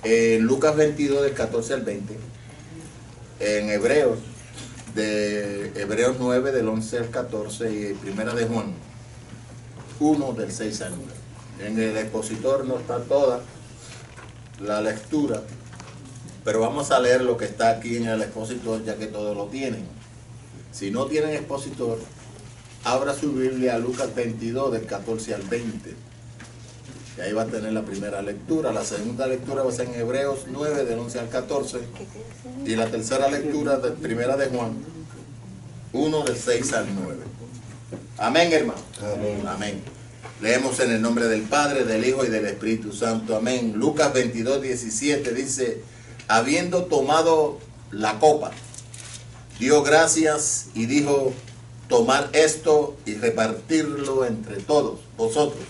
En Lucas 22, del 14 al 20. En Hebreos, de Hebreos 9, del 11 al 14. Y Primera de Juan 1, del 6 al 9. En el expositor no está toda la lectura, pero vamos a leer lo que está aquí en el expositor, ya que todos lo tienen. Si no tienen expositor, abra su Biblia a Lucas 22, del 14 al 20. Y ahí va a tener la primera lectura. La segunda lectura va a ser en Hebreos 9, del 11 al 14. Y la tercera lectura de Primera de Juan 1, del 6 al 9. Amén, hermano. Amén. Amén. Leemos en el nombre del Padre, del Hijo y del Espíritu Santo. Amén. Lucas 22, 17 dice: habiendo tomado la copa, dio gracias y dijo: tomad esto y repartirlo entre todos vosotros.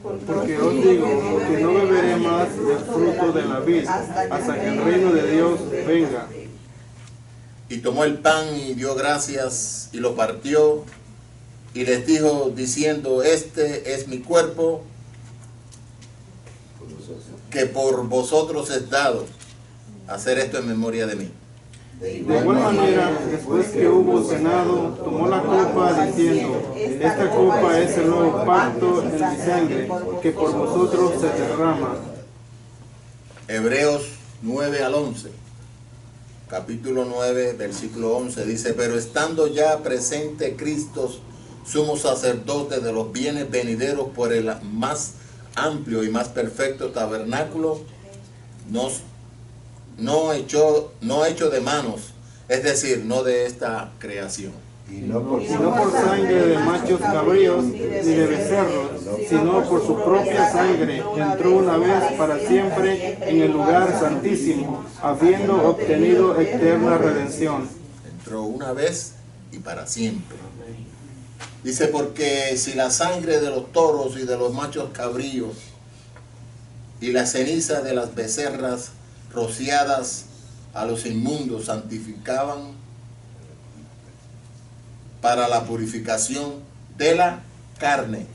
Porque os digo que no beberé más del fruto de la vid hasta que el reino de Dios venga. Y tomó el pan y dio gracias y lo partió y les dijo diciendo: este es mi cuerpo que por vosotros es dado. Hacer esto en memoria de mí. De igual manera, después que hubo cenado, tomó la copa diciendo: esta copa es el nuevo pacto en mi sangre, que por vosotros se derrama. Hebreos 9 al 11. Capítulo 9, versículo 11 dice: pero estando ya presente Cristo, sumo sacerdote de los bienes venideros por el más amplio y más perfecto tabernáculo, no hecho de manos, es decir, no de esta creación. Y no por sangre de machos cabríos ni de becerros, sino por su propia sangre, entró una vez para siempre en el lugar santísimo, habiendo obtenido eterna redención. Entró una vez y para siempre. Dice: porque si la sangre de los toros y de los machos cabríos y la ceniza de las becerras rociadas a los inmundos santificaban para la purificación de la carne,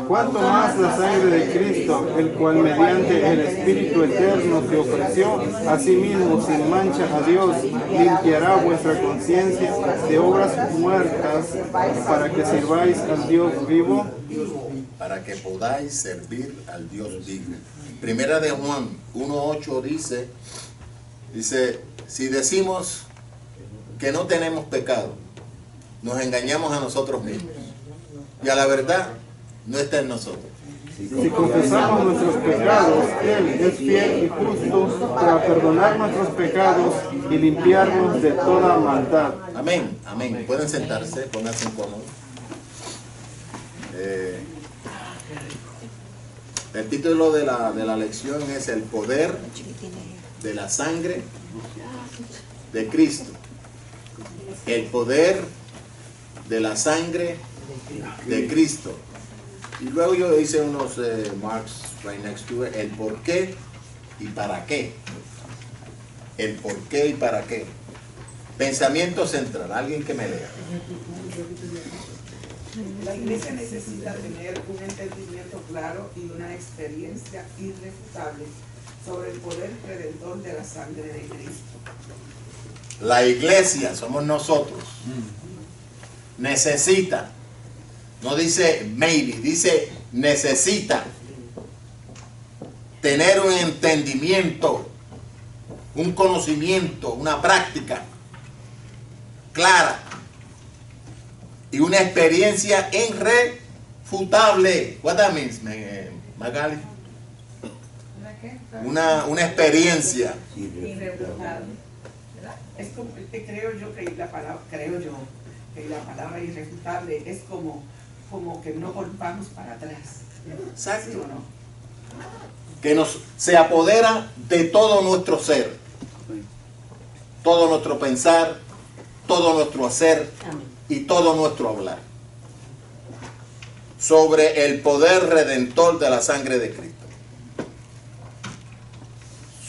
cuanto más la sangre de Cristo, el cual mediante el Espíritu eterno se ofreció a sí mismo sin mancha a Dios, limpiará vuestra conciencia de obras muertas para que sirváis al Dios vivo. para que podáis servir al Dios vivo. Primera de Juan 1:8 dice: si decimos que no tenemos pecado, nos engañamos a nosotros mismos, y a la verdad no está en nosotros. Si confesamos nuestros pecados, Él es fiel y justo para perdonar nuestros pecados y limpiarnos de toda maldad. Amén, amén. Pueden sentarse, pónganse cómodos. El título de la lección es el poder de la sangre de Cristo. El poder de la sangre de Cristo. Y luego yo hice unos marks right next to it, el por qué y para qué. El por qué y para qué. Pensamiento central, alguien que me lea. La iglesia necesita tener un entendimiento claro y una experiencia irrefutable sobre el poder redentor de la sangre de Cristo. La iglesia, somos nosotros, necesita, no dice maybe, dice necesita tener un entendimiento, un conocimiento, una práctica clara y una experiencia irrefutable. What that means, Magali? Una experiencia Irrefutable. Es como, creo yo que la palabra irrefutable es como que no volvamos para atrás. Exacto. ¿Sí o no? Que se apodera de todo nuestro ser, todo nuestro pensar, todo nuestro hacer y todo nuestro hablar, sobre el poder redentor de la sangre de Cristo.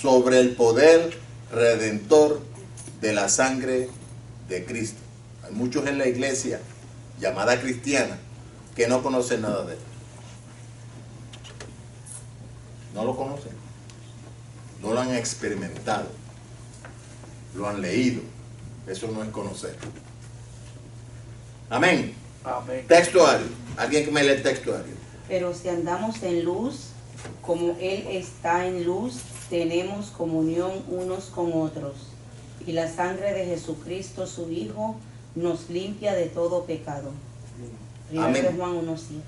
Sobre el poder redentor de la sangre de Cristo. Hay muchos en la iglesia llamada cristiana que no conocen nada de él. No lo conocen. no lo han experimentado, lo han leído. Eso no es conocer. Amén. Amén. Textuario. Alguien que me lee el textuario. Pero si andamos en luz, como Él está en luz, tenemos comunión unos con otros. Y la sangre de Jesucristo, su Hijo, nos limpia de todo pecado. Primero de Juan 1:7.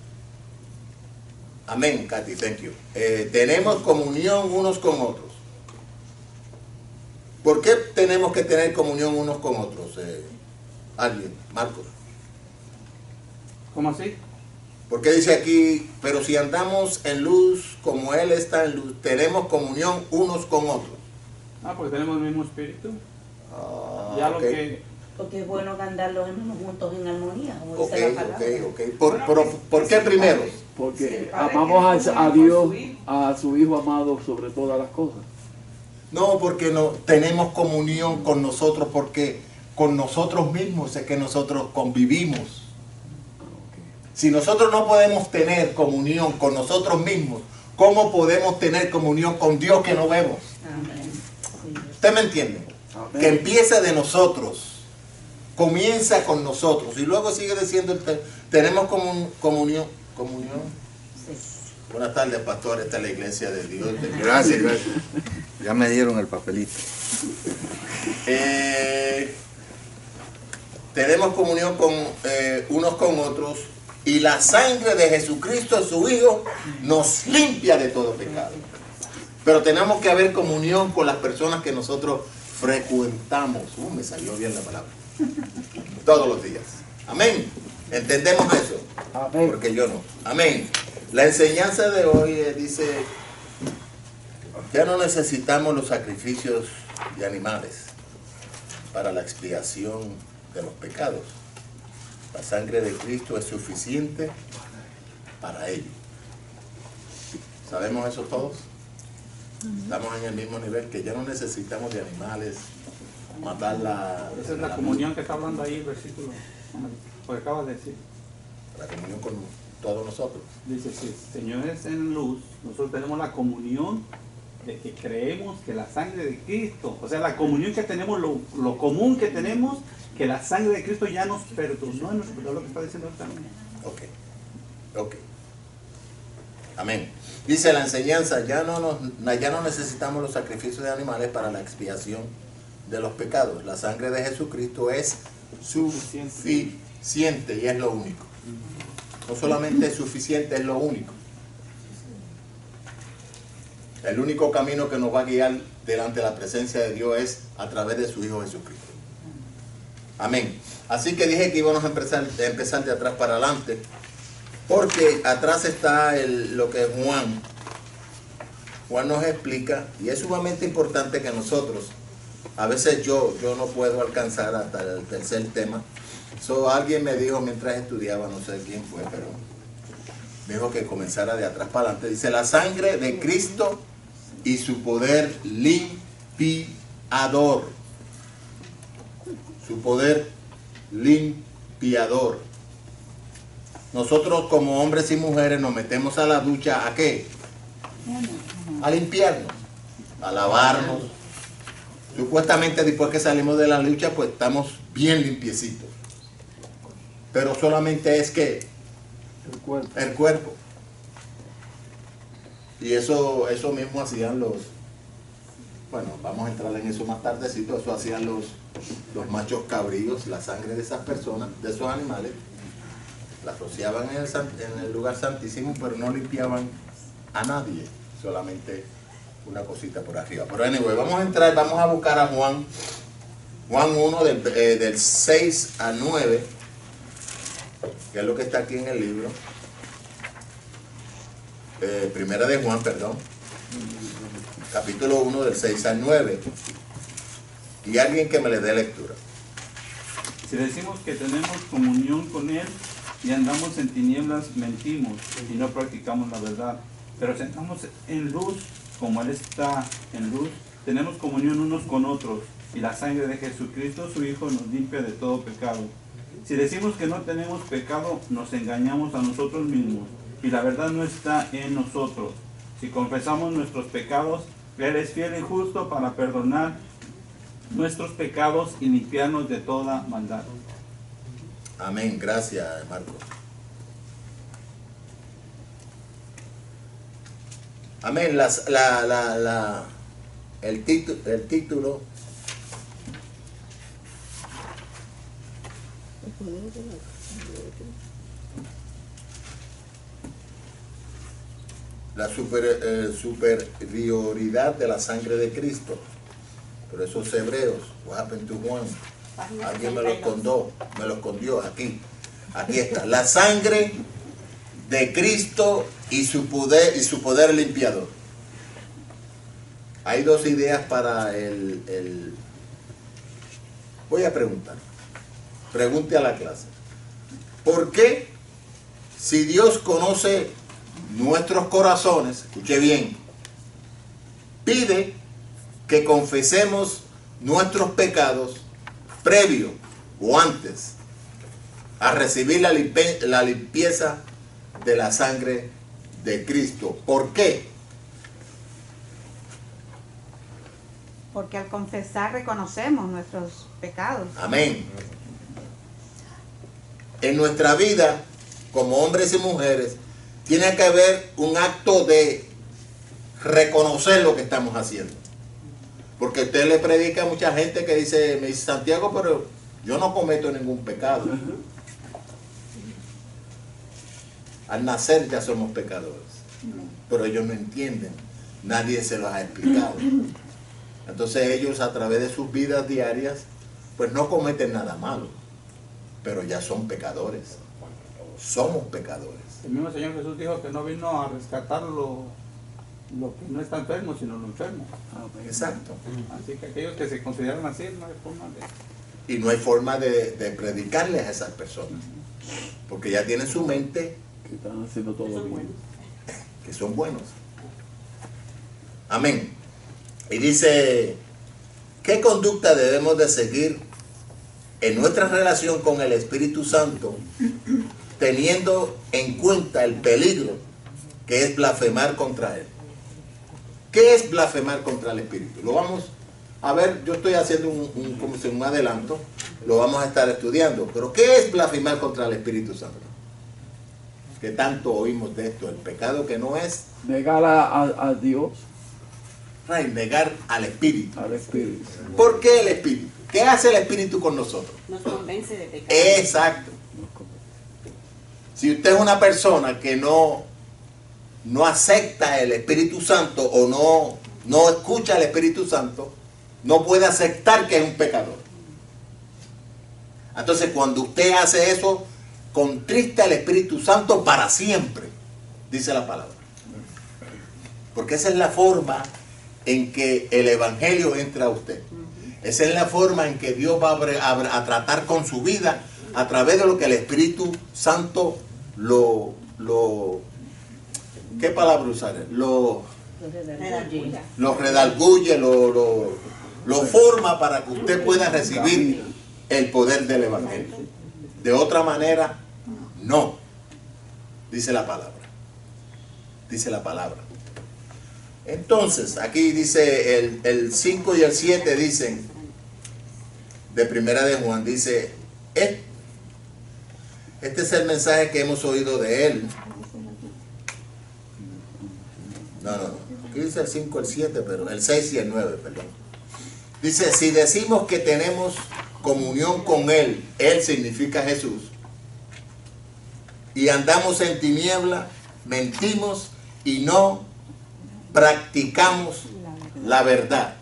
Amén, Katy, thank you. Tenemos comunión unos con otros. ¿Por qué tenemos que tener comunión unos con otros? Alguien, Marcos. ¿Cómo así? ¿Por qué dice aquí, pero si andamos en luz como Él está en luz, tenemos comunión unos con otros? Porque tenemos el mismo espíritu. Ya Lo que... Porque es bueno andar los hermanos juntos en armonía, como Ok, dice la palabra. ¿Por qué primero? Porque amamos a Dios, a su Hijo amado sobre todas las cosas. No, porque no tenemos comunión con nosotros, porque con nosotros mismos es que nosotros convivimos. Si nosotros no podemos tener comunión con nosotros mismos, ¿cómo podemos tener comunión con Dios que no vemos? Amén. ¿Usted me entiende? Amén. Que empieza de nosotros, comienza con nosotros y luego sigue diciendo, tenemos comunión. Sí. Buenas tardes, pastor, esta es la iglesia de Dios. Gracias. Ya me dieron el papelito. Tenemos comunión con unos con otros y la sangre de Jesucristo, su Hijo, nos limpia de todo pecado. Pero tenemos que haber comunión con las personas que nosotros frecuentamos. Me salió bien la palabra. Todos los días. Amén. ¿Entendemos eso? Amén. Porque yo no. Amén. La enseñanza de hoy dice, ya no necesitamos los sacrificios de animales para la expiación de los pecados. La sangre de Cristo es suficiente para ello. ¿Sabemos eso todos? Estamos en el mismo nivel, que ya no necesitamos de animales, matarla. Esa es la comunión que está hablando ahí el versículo. Porque acabas de decir. La comunión con todos nosotros. Dice, si el Señor es en luz, nosotros tenemos la comunión de que creemos que la sangre de Cristo, o sea, la comunión que tenemos, lo común que tenemos, que la sangre de Cristo ya nos perdonó en nuestro, lo que está diciendo también. Ok. Amén. Dice la enseñanza, ya no necesitamos los sacrificios de animales para la expiación de los pecados. La sangre de Jesucristo es suficiente y es lo único. No solamente es suficiente, es lo único. El único camino que nos va a guiar delante de la presencia de Dios es a través de su Hijo Jesucristo. Amén. Así que dije que íbamos a empezar de atrás para adelante, porque atrás está lo que Juan nos explica, y es sumamente importante que nosotros, a veces yo no puedo alcanzar hasta el tercer tema. Alguien me dijo mientras estudiaba, no sé quién fue, pero me dijo que comenzara de atrás para adelante. Dice, la sangre de Cristo y su poder limpiador. Su poder limpiador. Nosotros como hombres y mujeres nos metemos a la ducha, ¿a qué? A limpiarnos, a lavarnos. Supuestamente después que salimos de la ducha, pues estamos bien limpiecitos. Pero solamente es que el cuerpo. Y eso mismo hacían bueno, vamos a entrar en eso más tardecito, eso hacían los machos cabríos, la sangre de esas personas, de esos animales, la rociaban en el lugar santísimo, pero no limpiaban a nadie, solamente una cosita por arriba. Pero anyway, vamos a buscar a Juan 1 del 6 al 9, que es lo que está aquí en el libro. Primera de Juan, perdón. Capítulo 1 del 6 al 9. Y alguien que me le dé lectura. Si decimos que tenemos comunión con Él y andamos en tinieblas, mentimos y no practicamos la verdad. Pero si andamos en luz, como Él está en luz, tenemos comunión unos con otros, y la sangre de Jesucristo, su Hijo, nos limpia de todo pecado. Si decimos que no tenemos pecado, nos engañamos a nosotros mismos, y la verdad no está en nosotros. Si confesamos nuestros pecados, Él es fiel y justo para perdonar nuestros pecados y limpiarnos de toda maldad. Amén. Gracias, Marcos. Amén. El título la superioridad de la sangre de Cristo. Pero esos hebreos, what happened to Juan? Alguien me lo escondió aquí. Aquí está. La sangre de Cristo y su poder limpiador. Hay dos ideas para Voy a preguntar. Pregunte a la clase. ¿Por qué, si Dios conoce nuestros corazones, escuche bien, pide que confesemos nuestros pecados previo o antes a recibir la limpieza de la sangre de Cristo? ¿Por qué? Porque al confesar reconocemos nuestros pecados. Amén. En nuestra vida, como hombres y mujeres, tiene que haber un acto de reconocer lo que estamos haciendo. Porque usted le predica a mucha gente que dice, me dice, Santiago, pero yo no cometo ningún pecado. Al nacer ya somos pecadores. Pero ellos no entienden. Nadie se los ha explicado. Entonces ellos, a través de sus vidas diarias, pues no cometen nada malo. Pero ya son pecadores. Somos pecadores. El mismo Señor Jesús dijo que no vino a rescatar lo que no está enfermo, sino lo enfermo. Exacto. Así que aquellos que se consideran así, no hay forma de... Y no hay forma de predicarles a esas personas. Porque ya tienen su mente Que están haciendo todo bien. que son buenos. Amén. Y dice, ¿qué conducta debemos de seguir en nuestra relación con el Espíritu Santo, teniendo en cuenta el peligro que es blasfemar contra Él? ¿Qué es blasfemar contra el Espíritu? Lo vamos a ver, yo estoy haciendo un adelanto, lo vamos a estar estudiando, pero ¿qué es blasfemar contra el Espíritu Santo? ¿Qué tanto oímos de esto? El pecado que no es Negar a Dios, negar al Espíritu. al Espíritu. ¿Por qué el Espíritu? ¿Qué hace el Espíritu con nosotros? Nos convence de pecado. Exacto. Si usted es una persona que no acepta el Espíritu Santo o no escucha al Espíritu Santo, no puede aceptar que es un pecador. Entonces, cuando usted hace eso, contrista al Espíritu Santo para siempre, dice la palabra. Porque esa es la forma en que el Evangelio entra a usted. Esa es la forma en que Dios va a tratar con su vida a través de lo que el Espíritu Santo ¿qué palabra usar? Lo redarguye, lo forma para que usted pueda recibir el poder del Evangelio. De otra manera, no. Dice la palabra. Dice la palabra. Entonces, aquí dice el 5 y el 7 dicen, de Primera de Juan, dice, este es el mensaje que hemos oído de él. No. Aquí dice el 5, el 7, pero el 6 y el 9, perdón. Dice, si decimos que tenemos comunión con él, él significa Jesús, y andamos en tiniebla, mentimos y no practicamos la verdad.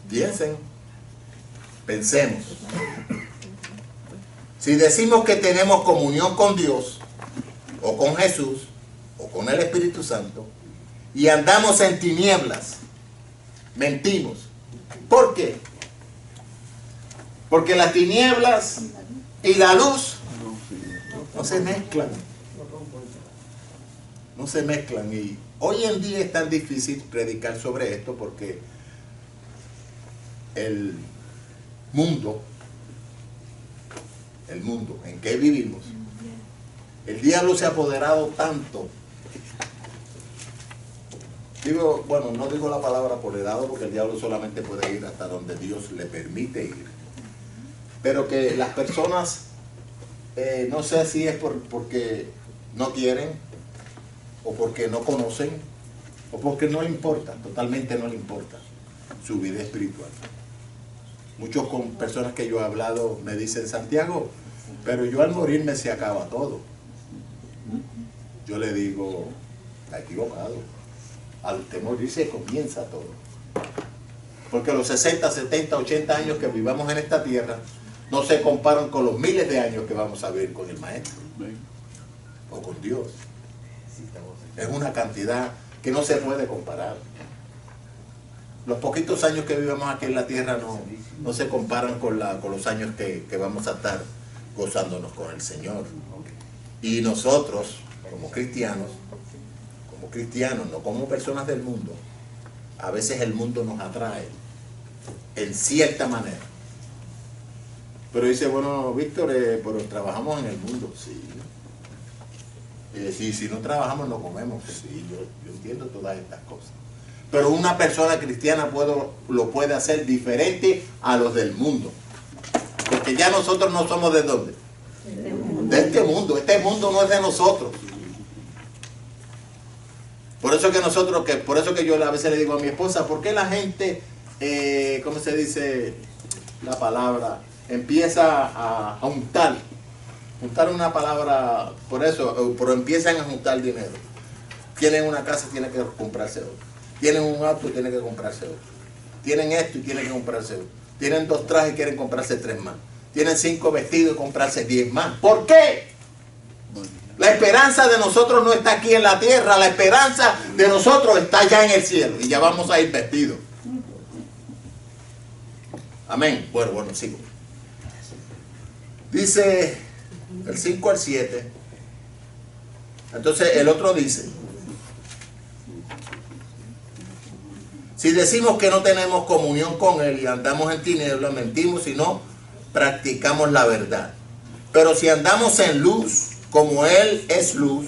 Piensen, pensemos. Si decimos que tenemos comunión con Dios, o con Jesús, o con el Espíritu Santo, y andamos en tinieblas, mentimos. ¿Por qué? Porque las tinieblas y la luz no se mezclan. No se mezclan. Y hoy en día es tan difícil predicar sobre esto porque el mundo en que vivimos, el diablo se ha apoderado tanto Digo, bueno, no digo la palabra apoderado porque el diablo solamente puede ir hasta donde Dios le permite ir. Pero que las personas, no sé si es porque no quieren, o porque no conocen, o porque no le importa, totalmente no le importa su vida espiritual. Muchos con personas que yo he hablado me dicen, Santiago, pero yo al morirme se acaba todo. Yo le digo, está equivocado. Al usted morirse comienza todo. Porque los 60, 70, 80 años que vivamos en esta tierra no se comparan con los miles de años que vamos a vivir con el Maestro o con Dios. Es una cantidad que no se puede comparar. Los poquitos años que vivamos aquí en la tierra no se comparan con los años que vamos a estar gozándonos con el Señor. Y nosotros, como cristianos, no como personas del mundo, a veces el mundo nos atrae en cierta manera. Pero dice, bueno, Víctor, pero trabajamos en el mundo, sí. Si no trabajamos no comemos, sí, yo entiendo todas estas cosas. Pero una persona cristiana lo puede hacer diferente a los del mundo. Porque ya nosotros no somos de dónde. De este mundo. Este mundo no es de nosotros. Por eso que yo a veces le digo a mi esposa, ¿por qué la gente, cómo se dice la palabra, empieza a juntar? Juntar una palabra, pero empiezan a juntar dinero. Tienen una casa, tienen que comprarse otra. Tienen un auto, tienen que comprarse otro. Tienen esto y tienen que comprarse otro. Tienen 2 trajes y quieren comprarse 3 más. Tienen 5 vestidos y comprarse 10 más. ¿Por qué? La esperanza de nosotros no está aquí en la tierra. La esperanza de nosotros está allá en el cielo. Y ya vamos a ir vestidos. Amén. Bueno, sigo. Dice el 5 al 7. Entonces el otro dice, si decimos que no tenemos comunión con Él y andamos en tinieblas, mentimos y no practicamos la verdad. Pero si andamos en luz, como Él es luz,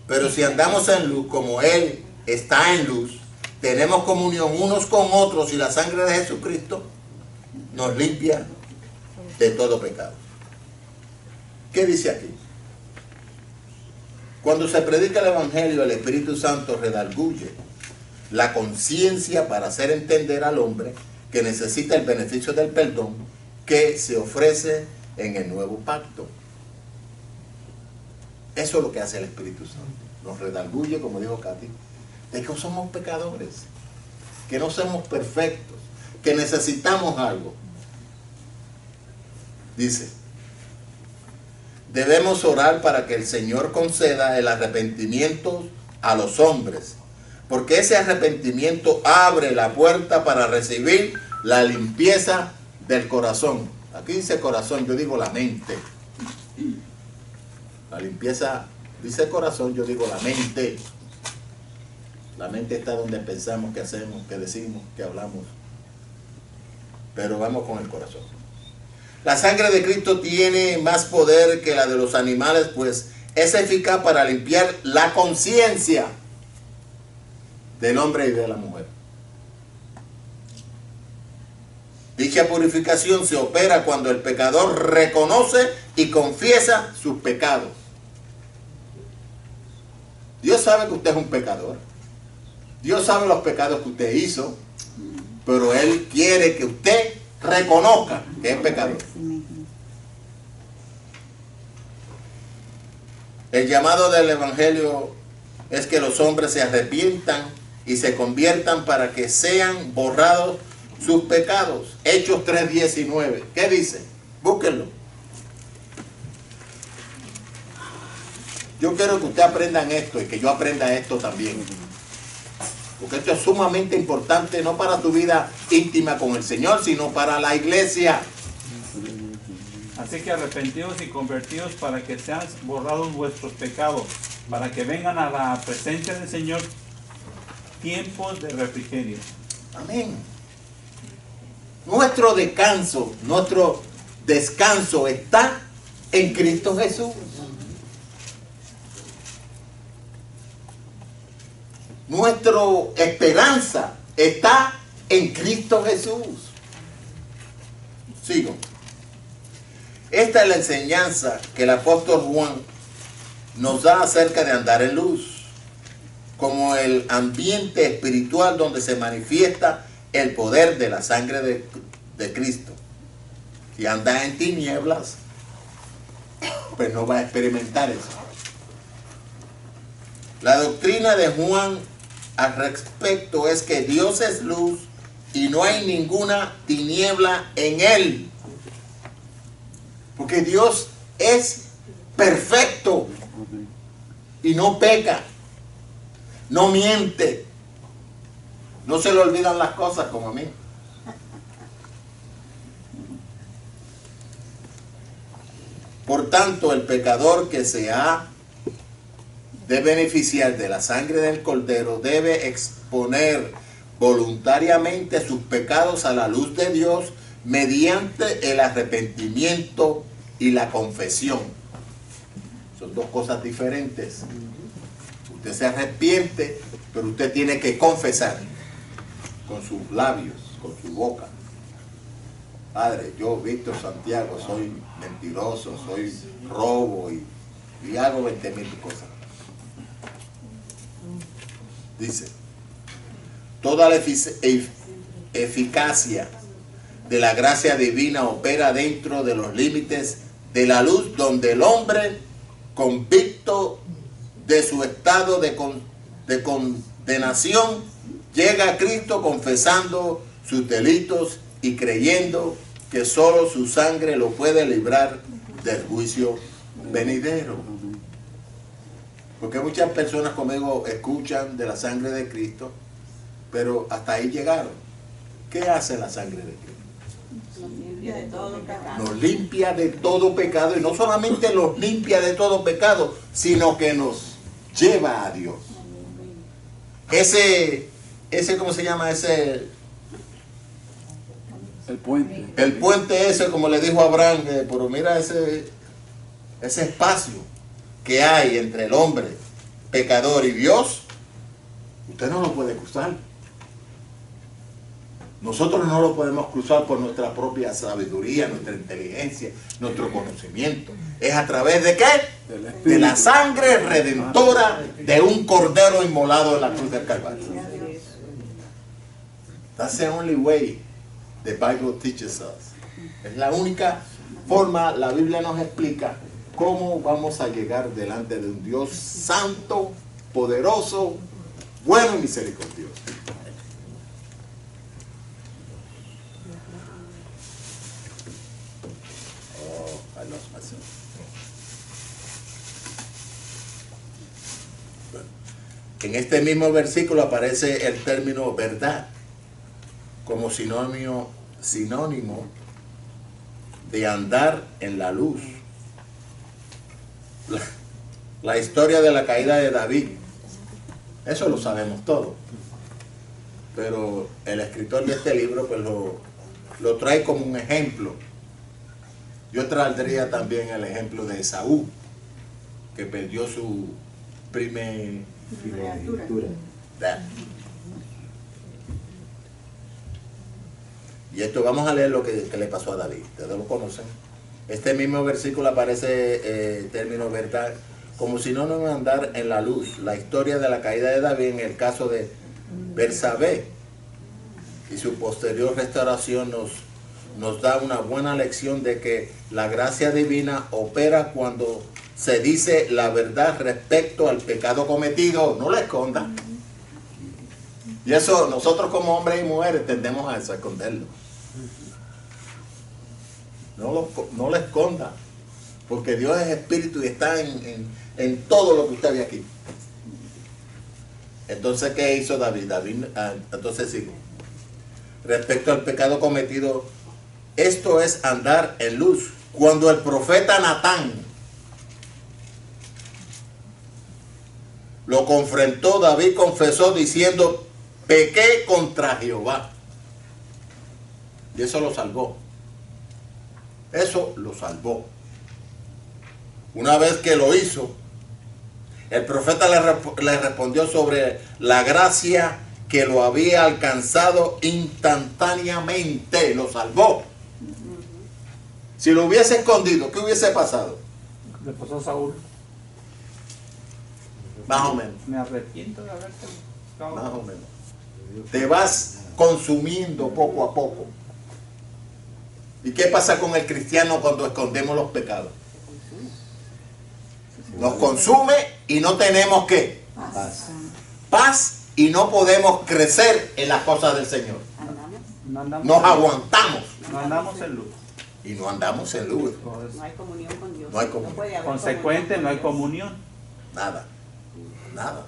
pero si andamos en luz, como Él está en luz, tenemos comunión unos con otros y la sangre de Jesucristo nos limpia de todo pecado. ¿Qué dice aquí? Cuando se predica el Evangelio, el Espíritu Santo redarguye la conciencia para hacer entender al hombre que necesita el beneficio del perdón que se ofrece en el nuevo pacto. Eso es lo que hace el Espíritu Santo. Nos redarguye, como dijo Katy, de que somos pecadores, que no somos perfectos, que necesitamos algo. Dice, debemos orar para que el Señor conceda el arrepentimiento a los hombres, porque ese arrepentimiento abre la puerta para recibir la limpieza del corazón. Aquí dice corazón, yo digo la mente. La limpieza, dice corazón, yo digo la mente. La mente está donde pensamos, que hacemos, que decimos, que hablamos. Pero vamos con el corazón. La sangre de Cristo tiene más poder que la de los animales, pues es eficaz para limpiar la conciencia del hombre y de la mujer. Dicha purificación se opera cuando el pecador reconoce y confiesa sus pecados. Dios sabe que usted es un pecador. Dios sabe los pecados que usted hizo, pero Él quiere que usted reconozca que es pecador. El llamado del Evangelio es que los hombres se arrepientan y se conviertan para que sean borrados sus pecados. Hechos 3:19. ¿Qué dice? Búsquenlo. Yo quiero que ustedes aprendan esto y que yo aprenda esto también. Porque esto es sumamente importante, no para tu vida íntima con el Señor, sino para la iglesia. Así que arrepentidos y convertidos para que sean borrados vuestros pecados, para que vengan a la presencia del Señor tiempos de refrigerio. Amén. Nuestro descanso está en Cristo Jesús. Nuestra esperanza está en Cristo Jesús. Sigo. Esta es la enseñanza que el apóstol Juan nos da acerca de andar en luz, como el ambiente espiritual donde se manifiesta el poder de la sangre de Cristo. Si andas en tinieblas, pues no vas a experimentar eso. La doctrina de Juan al respecto es que Dios es luz y no hay ninguna tiniebla en él. Porque Dios es perfecto y no peca, no miente, no se le olvidan las cosas como a mí. Por tanto, el pecador que se ha de beneficiar de la sangre del Cordero debe exponer voluntariamente sus pecados a la luz de Dios mediante el arrepentimiento y la confesión. Son dos cosas diferentes. Usted se arrepiente, pero usted tiene que confesar con sus labios, con su boca. Padre, yo, Víctor Santiago, soy mentiroso, soy robo y hago 20,000 cosas. Dice, toda la eficacia de la gracia divina opera dentro de los límites de la luz, donde el hombre, convicto de su estado de condenación, llega a Cristo confesando sus delitos y creyendo que solo su sangre lo puede librar del juicio venidero. Porque muchas personas conmigo escuchan de la sangre de Cristo, pero hasta ahí llegaron. ¿Qué hace la sangre de Cristo? Nos limpia de todo pecado. Nos limpia de todo pecado, y no solamente nos limpia de todo pecado, sino que nos lleva a Dios. Ese ¿cómo se llama? El puente. El puente ese, como le dijo Abraham, pero mira ese espacio que hay entre el hombre pecador y Dios, usted no lo puede cruzar. Nosotros no lo podemos cruzar por nuestra propia sabiduría, nuestra inteligencia, nuestro conocimiento. ¿Es a través de qué? De la sangre redentora de un cordero inmolado en la cruz del Calvario. That's the only way the Bible teaches us. Es la única forma, la Biblia nos explica cómo vamos a llegar delante de un Dios santo, poderoso, bueno y misericordioso. Oh, I lost myself. Bueno, en este mismo versículo aparece el término verdad como sinónimo de andar en la luz. La historia de la caída de David, eso lo sabemos todo, pero el escritor de este libro pues lo trae como un ejemplo. Yo traería también el ejemplo de Esaú, que perdió su primogenitura. Y esto, vamos a leer lo que le pasó a David. Ustedes lo conocen. Este mismo versículo aparece término verdad como sinónimo de andar en la luz. La historia de la caída de David en el caso de Bersabé y su posterior restauración nos da una buena lección de que la gracia divina opera cuando se dice la verdad respecto al pecado cometido. No la escondan. Y eso nosotros como hombres y mujeres tendemos a eso, a esconderlo. No lo esconda, porque Dios es espíritu y está en todo lo que usted ve aquí. Entonces, ¿qué hizo David? Entonces sigo. Respecto al pecado cometido, esto es andar en luz. Cuando el profeta Natán lo confrontó, David confesó diciendo: pequé contra Jehová. Y eso lo salvó. Eso lo salvó. Una vez que lo hizo, El profeta le respondió sobre la gracia que lo había alcanzado instantáneamente, lo salvó. Si lo hubiese escondido, ¿qué hubiese pasado? Le pasó a Saúl. Más o menos. Me arrepiento de haberte buscado. Más o menos. Te vas consumiendo poco a poco. ¿Y qué pasa con el cristiano cuando escondemos los pecados? Nos consume y no tenemos ¿qué? Paz y no podemos crecer en las cosas del Señor. No andamos Nos en luz. aguantamos No andamos en luz. y no andamos en luz. No hay comunión con Dios. No hay comunión. puede haber Consecuente, comunión no hay con Dios. comunión. Nada. Nada.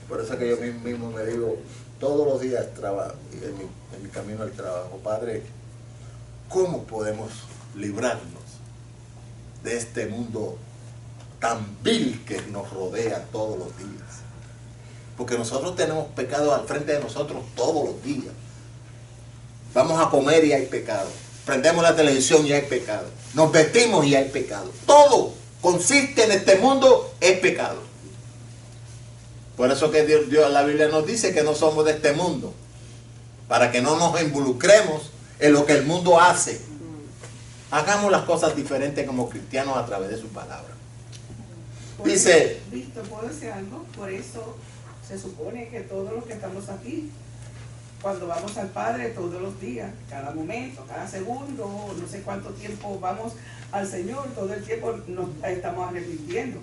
Por eso que yo mismo me digo todos los días en mi camino al trabajo, Padre, ¿cómo podemos librarnos de este mundo tan vil que nos rodea todos los días? Porque nosotros tenemos pecado al frente de nosotros todos los días. Vamos a comer y hay pecado. Prendemos la televisión y hay pecado. Nos vestimos y hay pecado. Todo consiste en este mundo es pecado. Por eso que la Biblia nos dice que no somos de este mundo. Para que no nos involucremos en lo que el mundo hace. Hagamos las cosas diferentes como cristianos a través de su palabra. Dice, Víctor, ¿puedo decir algo? Por eso se supone que todos los que estamos aquí, cuando vamos al Padre todos los días, cada momento, cada segundo, no sé cuánto tiempo vamos al Señor, todo el tiempo nos estamos arrepintiendo.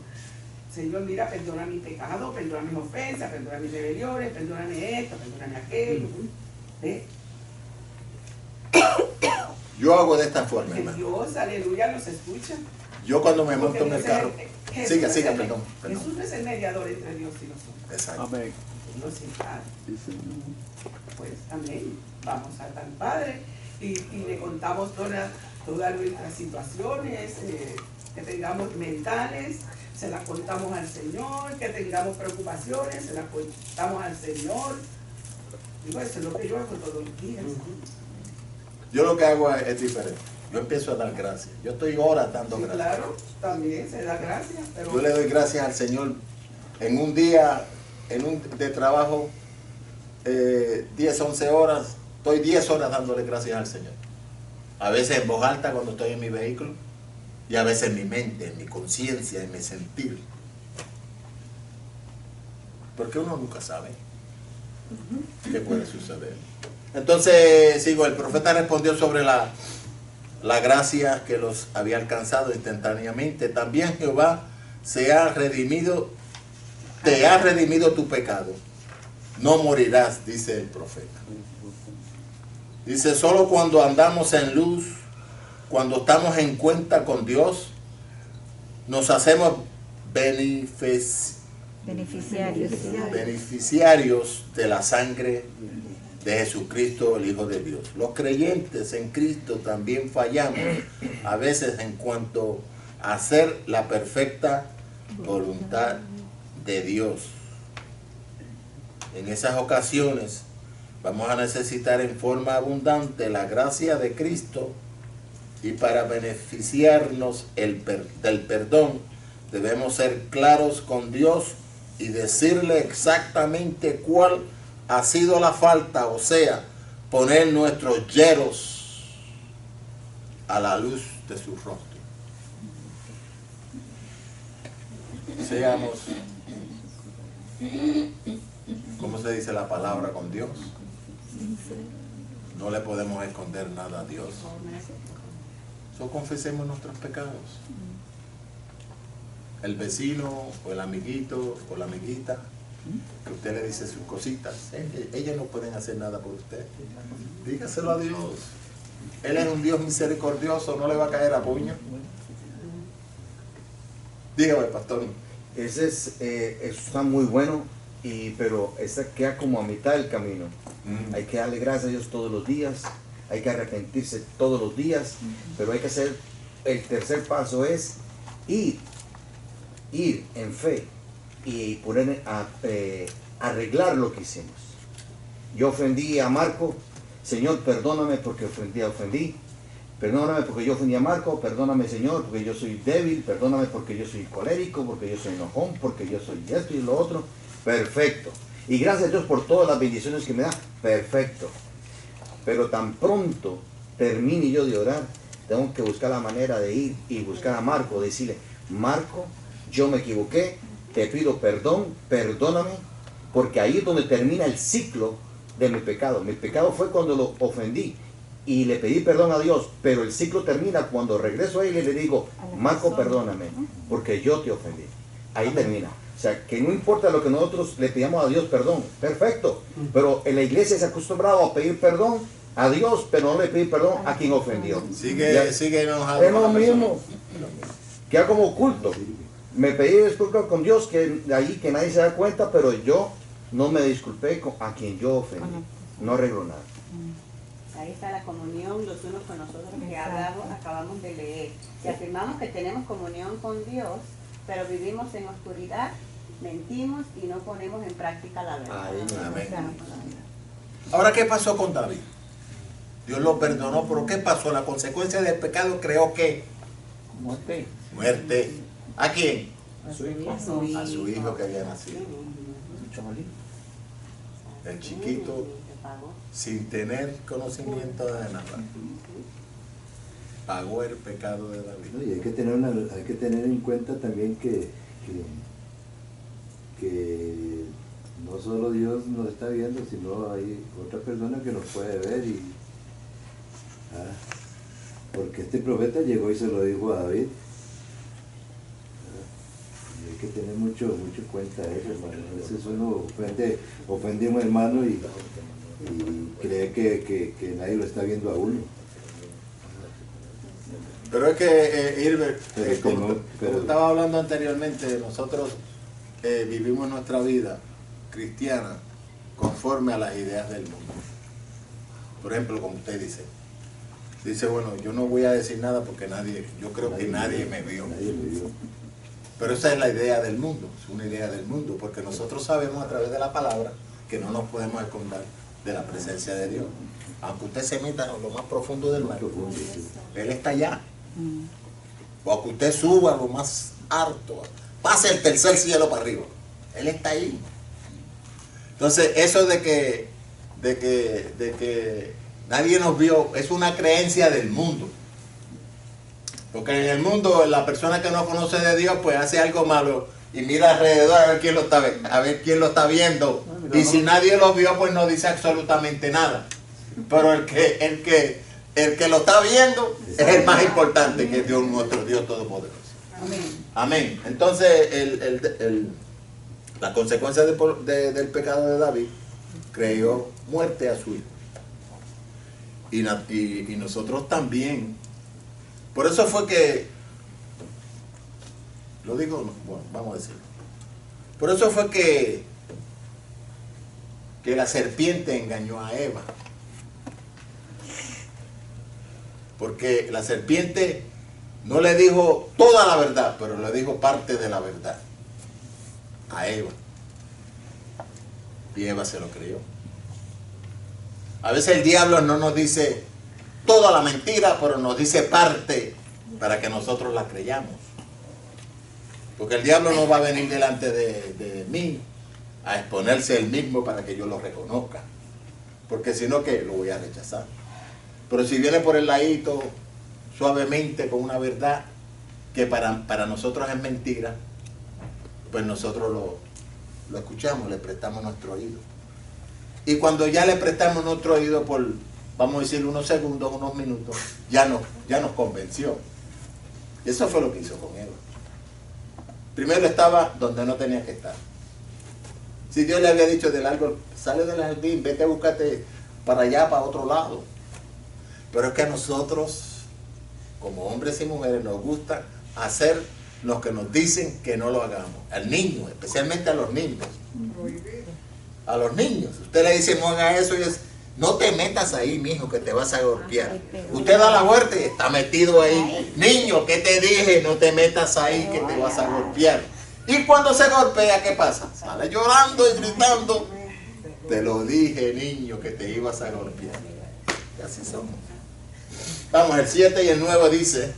Señor, mira, perdona mi pecado, perdona mis ofensas, perdona mis rebeliones, perdóname esto, perdóname aquello. ¿Ves? yo hago de esta forma, Que hermano. Dios, aleluya, nos escucha. Yo cuando me monto Porque en el Dios es carro, Jesús siga, es siga, el- perdón. Jesús no es el mediador entre Dios y nosotros. Exacto. Amén. Dios es el Padre. Sí, Señor. Pues amén. Vamos al Padre y le contamos todas nuestras situaciones que tengamos mentales, se las contamos al Señor, que tengamos preocupaciones, se las contamos al Señor. Digo, eso es lo que yo hago todos los días. Yo lo que hago es diferente. Yo empiezo a dar gracias. Yo estoy horas dando Sí, gracias. claro, también se da gracias, pero Yo le doy gracias al Señor en un día de trabajo, 10, 11 horas, estoy 10 horas dándole gracias al Señor. A veces en voz alta cuando estoy en mi vehículo y a veces en mi mente, en mi conciencia, en mi sentir. Porque uno nunca sabe qué puede suceder. Entonces, sigo, el profeta respondió sobre la gracia que los había alcanzado instantáneamente. También Jehová te ha redimido tu pecado. No morirás, dice el profeta. Dice, solo cuando andamos en luz, cuando estamos en cuenta con Dios, nos hacemos beneficiarios de la sangre de Jesucristo, el Hijo de Dios. Los creyentes en Cristo también fallamos a veces en cuanto a hacer la perfecta voluntad de Dios. En esas ocasiones vamos a necesitar en forma abundante la gracia de Cristo, y para beneficiarnos del perdón debemos ser claros con Dios y decirle exactamente cuál ha sido la falta, o sea, poner nuestros yeros a la luz de su rostro. Seamos, ¿cómo se dice la palabra con Dios? No le podemos esconder nada a Dios. Solo confesemos nuestros pecados. El vecino o el amiguito o la amiguita que usted le dice sus cositas, ellas no pueden hacer nada por usted. Dígaselo a Dios. Él es un Dios misericordioso, no le va a caer a puño. Dígame, pastor. Ese eso está muy bueno, pero ese queda como a mitad del camino. Hay que darle gracias a Dios todos los días, hay que arrepentirse todos los días, pero hay que hacer, el tercer paso es ir en fe y poner arreglar lo que hicimos. Yo ofendí a Marco, Señor, perdóname porque ofendí, Perdóname porque yo ofendí a Marco, perdóname Señor porque yo soy débil, perdóname porque yo soy colérico, porque yo soy enojón, porque yo soy esto y lo otro. Perfecto. Y gracias a Dios por todas las bendiciones que me da. Perfecto. Pero tan pronto termine yo de orar, tengo que buscar la manera de ir y buscar a Marco, decirle, Marco, yo me equivoqué, te pido perdón, perdóname, porque ahí es donde termina el ciclo de mi pecado. Mi pecado fue cuando lo ofendí y le pedí perdón a Dios, pero el ciclo termina cuando regreso a él y le digo, Marco, perdóname, porque yo te ofendí. Ahí termina. O sea, que no importa lo que nosotros le pidamos a Dios perdón, perfecto, pero en la iglesia se ha acostumbrado a pedir perdón a Dios, pero no le pedir perdón a quien ofendió. Sigue enojado. Es lo mismo. Queda como oculto. Me pedí disculpas con Dios, que de ahí que nadie se da cuenta, pero yo no me disculpé a quien yo ofendí. No arreglo nada. Ahí está la comunión los unos con los otros que acabamos de leer. Si afirmamos que tenemos comunión con Dios, pero vivimos en oscuridad, mentimos y no ponemos en práctica la verdad. Amén. Ahora, ¿qué pasó con David? Dios lo perdonó, pero ¿qué pasó? La consecuencia del pecado creó ¿qué? Muerte. Muerte. ¿A quién? A su hijo. A su hijo que había nacido. El chiquito, sin tener conocimiento de nada, pagó el pecado de David. No, y hay que tener en cuenta también que no solo Dios nos está viendo, sino hay otra persona que nos puede ver porque este profeta llegó y se lo dijo a David. Y hay que tener mucho en cuenta eso, hermano. A veces uno ofende a un hermano y cree que nadie lo está viendo a uno. Pero es que, Hilbert, Pero como estaba hablando anteriormente, nosotros vivimos nuestra vida cristiana conforme a las ideas del mundo. Por ejemplo, como usted dice, bueno, yo no voy a decir nada porque yo creo que nadie me vio. Pero esa es la idea del mundo, es una idea del mundo, porque nosotros sabemos a través de la palabra que no nos podemos esconder de la presencia de Dios. Aunque usted se meta en lo más profundo del mar, Él está allá. O aunque usted suba a lo más alto, pase el tercer cielo para arriba, Él está ahí. Entonces, eso de que nadie nos vio es una creencia del mundo. Porque en el mundo la persona que no conoce de Dios pues hace algo malo y mira alrededor a ver quién lo está viendo. Y si nadie lo vio pues no dice absolutamente nada. Pero el que lo está viendo es el más importante, que es Dios, nuestro Dios Todopoderoso. Amén. Entonces la consecuencia del pecado de David creó muerte a su hijo. Y nosotros también. Por eso fue que, lo digo, bueno, vamos a decirlo. Por eso fue que la serpiente engañó a Eva. Porque la serpiente no le dijo toda la verdad, pero le dijo parte de la verdad a Eva. Y Eva se lo creyó. A veces el diablo no nos dice toda la mentira, pero nos dice parte para que nosotros la creyamos. Porque el diablo no va a venir delante de mí a exponerse él mismo para que yo lo reconozca. Porque si no, ¿qué? Lo voy a rechazar. Pero si viene por el ladito, suavemente, con una verdad que para nosotros es mentira, pues nosotros lo escuchamos, le prestamos nuestro oído. Y cuando ya le prestamos nuestro oído por, vamos a decir, unos segundos, unos minutos, ya nos convenció. Y eso fue lo que hizo con Eva. Primero estaba donde no tenía que estar. Si Dios le había dicho del árbol, sale del jardín, vete a buscarte para allá, para otro lado. Pero es que a nosotros, como hombres y mujeres, nos gusta hacer lo que nos dicen que no lo hagamos. Al niño, especialmente a los niños. A los niños. Usted le dice no haga eso y es, no te metas ahí, mijo, que te vas a golpear. Usted da la vuelta y está metido ahí. Niño, ¿qué te dije? No te metas ahí, que te vas a golpear. Y cuando se golpea, ¿qué pasa? Sale llorando y gritando. Te lo dije, niño, que te ibas a golpear. Y así somos. Vamos, el 7 y el 9 dice,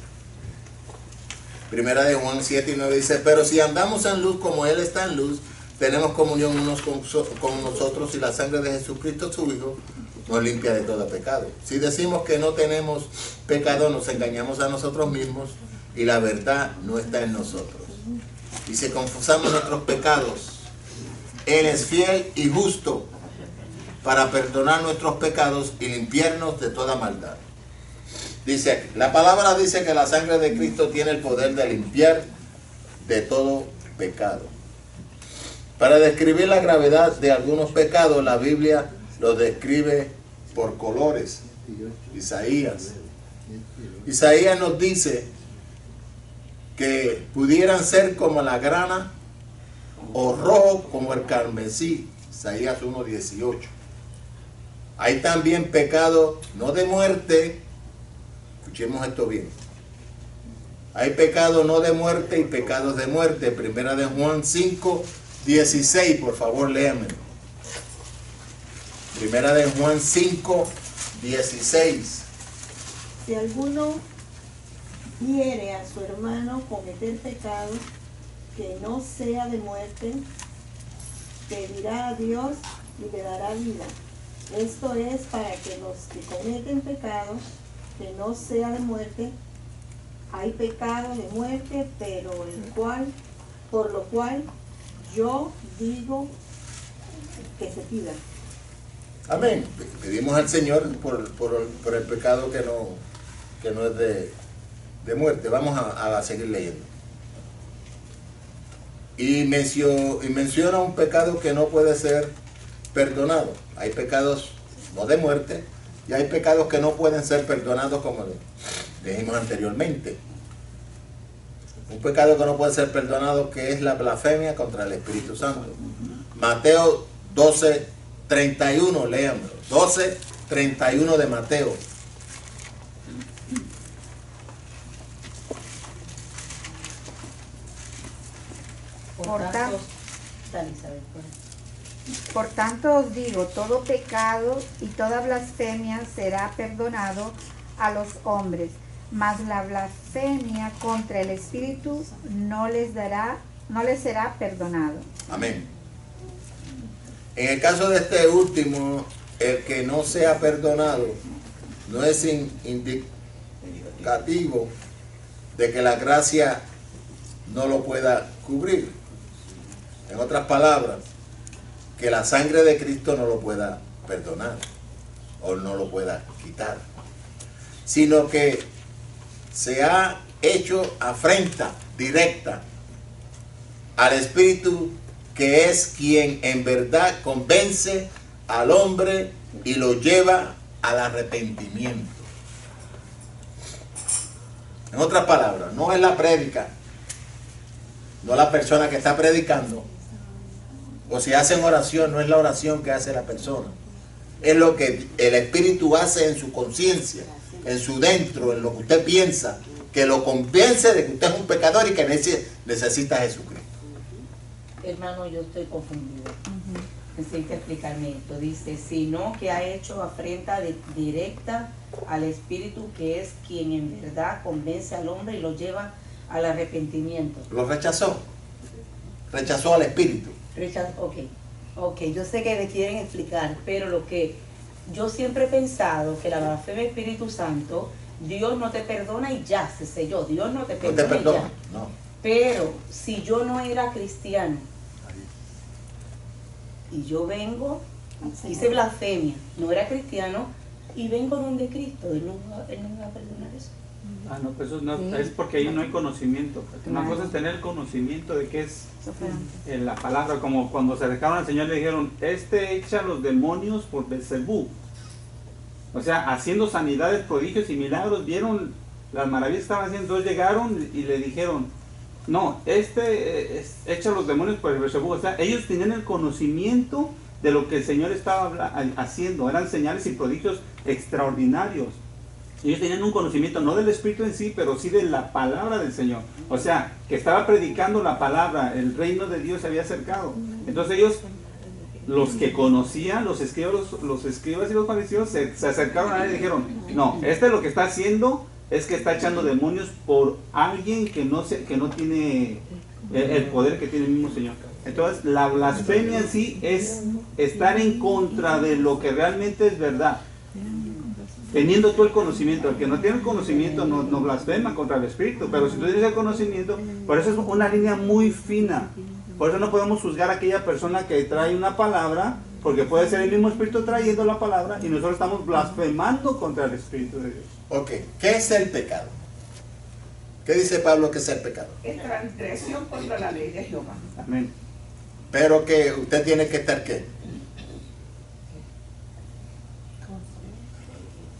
primera de Juan 7 y 9 dice, pero si andamos en luz como Él está en luz, tenemos comunión unos con nosotros y la sangre de Jesucristo su Hijo nos limpia de todo pecado. Si decimos que no tenemos pecado, nos engañamos a nosotros mismos y la verdad no está en nosotros. Y si confesamos nuestros pecados, Él es fiel y justo para perdonar nuestros pecados y limpiarnos de toda maldad. Dice, la palabra dice que la sangre de Cristo tiene el poder de limpiar de todo pecado. Para describir la gravedad de algunos pecados, la Biblia los describe por colores. Isaías nos dice que pudieran ser como la grana o rojo como el carmesí. Isaías 1:18. Hay también pecado no de muerte. Escuchemos esto bien. Hay pecado no de muerte y pecados de muerte. Primera de Juan 5:16, por favor, léanme. Primera de Juan 5:16. Si alguno hiere a su hermano cometer pecado que no sea de muerte, pedirá a Dios y le dará vida. Esto es para que los que cometen pecados que no sea de muerte, hay pecado de muerte, pero por lo cual yo digo que se pida. Amén. Pedimos al Señor por el pecado que no es de muerte. Vamos a seguir leyendo. Y menciona un pecado que no puede ser perdonado. Hay pecados no de muerte y hay pecados que no pueden ser perdonados, como dijimos anteriormente. Un pecado que no puede ser perdonado, que es la blasfemia contra el Espíritu Santo. Mateo 12:31, léanmelo. 12:31 de Mateo. Por tanto os digo, todo pecado y toda blasfemia será perdonado a los hombres, mas la blasfemia contra el Espíritu no les será perdonado. Amén. En el caso de este último, el que no sea perdonado no es indicativo de que la gracia no lo pueda cubrir. En otras palabras, que la sangre de Cristo no lo pueda perdonar o no lo pueda quitar, sino que se ha hecho afrenta directa al Espíritu, que es quien en verdad convence al hombre y lo lleva al arrepentimiento. En otras palabras, no es la prédica, no la persona que está predicando, o si hacen oración, no es la oración que hace la persona, es lo que el Espíritu hace en su conciencia, en su dentro, en lo que usted piensa, que lo convence de que usted es un pecador y que necesita a Jesucristo. Hermano, yo estoy confundido. Necesito explicarme esto. Dice, sino que ha hecho afrenta directa al Espíritu, que es quien en verdad convence al hombre y lo lleva al arrepentimiento. Lo rechazó. Rechazó al Espíritu. Ok, yo sé que me quieren explicar, pero lo que yo siempre he pensado, que la blasfemia del Espíritu Santo, Dios no te perdona y ya se selló. Dios no te perdona, y ya. No. Pero si yo no era cristiano y yo vengo, hice blasfemia, no era cristiano y vengo donde Cristo, Él no me va a perdonar eso. Ah, no, pues eso no, es porque ahí no hay conocimiento. Una cosa es tener conocimiento de qué es la palabra, como cuando se acercaron al Señor le dijeron, echa los demonios por Beelzebú. O sea, haciendo sanidades, prodigios y milagros, vieron las maravillas que estaban haciendo. Entonces llegaron y le dijeron, no, echa los demonios por Beelzebú. O sea, ellos tenían el conocimiento de lo que el Señor estaba haciendo. Eran señales y prodigios extraordinarios. Ellos tenían un conocimiento no del Espíritu en sí, pero sí de la palabra del Señor. O sea, que estaba predicando la palabra, el reino de Dios se había acercado. Entonces ellos los que conocían, los escribas y los fariseos se acercaron a él y dijeron, no, lo que está haciendo es que está echando demonios por alguien que no tiene el poder que tiene el mismo Señor. Entonces la blasfemia en sí es estar en contra de lo que realmente es verdad. Teniendo tú el conocimiento, el que no tiene el conocimiento no blasfema contra el Espíritu, pero si tú tienes el conocimiento, por eso es una línea muy fina. Por eso no podemos juzgar a aquella persona que trae una palabra, porque puede ser el mismo Espíritu trayendo la palabra y nosotros estamos blasfemando contra el Espíritu de Dios. Ok, ¿qué es el pecado? ¿Qué dice Pablo que es el pecado? Es transgresión contra la ley de Jehová. Amén. Pero que usted tiene que estar ¿qué?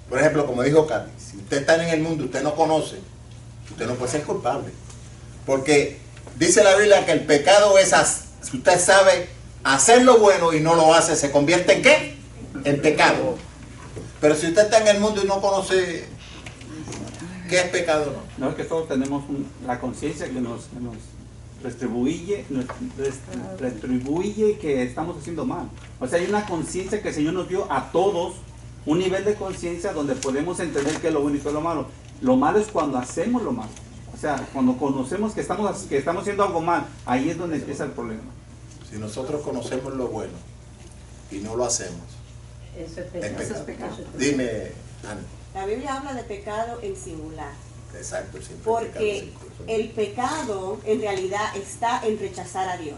Por ejemplo, como dijo Katy, si usted está en el mundo, usted no conoce, usted no puede ser culpable. Porque dice la Biblia que el pecado es, si usted sabe hacer lo bueno y no lo hace, ¿se convierte en qué? En pecado. Pero si usted está en el mundo y no conoce qué es pecado, no. No, es que todos tenemos la conciencia que nos retribuye que estamos haciendo mal. O sea, hay una conciencia que el Señor nos dio a todos, un nivel de conciencia donde podemos entender qué es lo bueno y qué es lo malo. Lo malo es cuando hacemos lo malo. O sea, cuando conocemos que estamos haciendo algo mal, ahí es donde empieza el problema. Si nosotros conocemos lo bueno y no lo hacemos, eso es pecado. Eso es pecado. Dime, Ana. La Biblia habla de pecado en singular. Exacto, siempre Porque el pecado en realidad está en rechazar a Dios.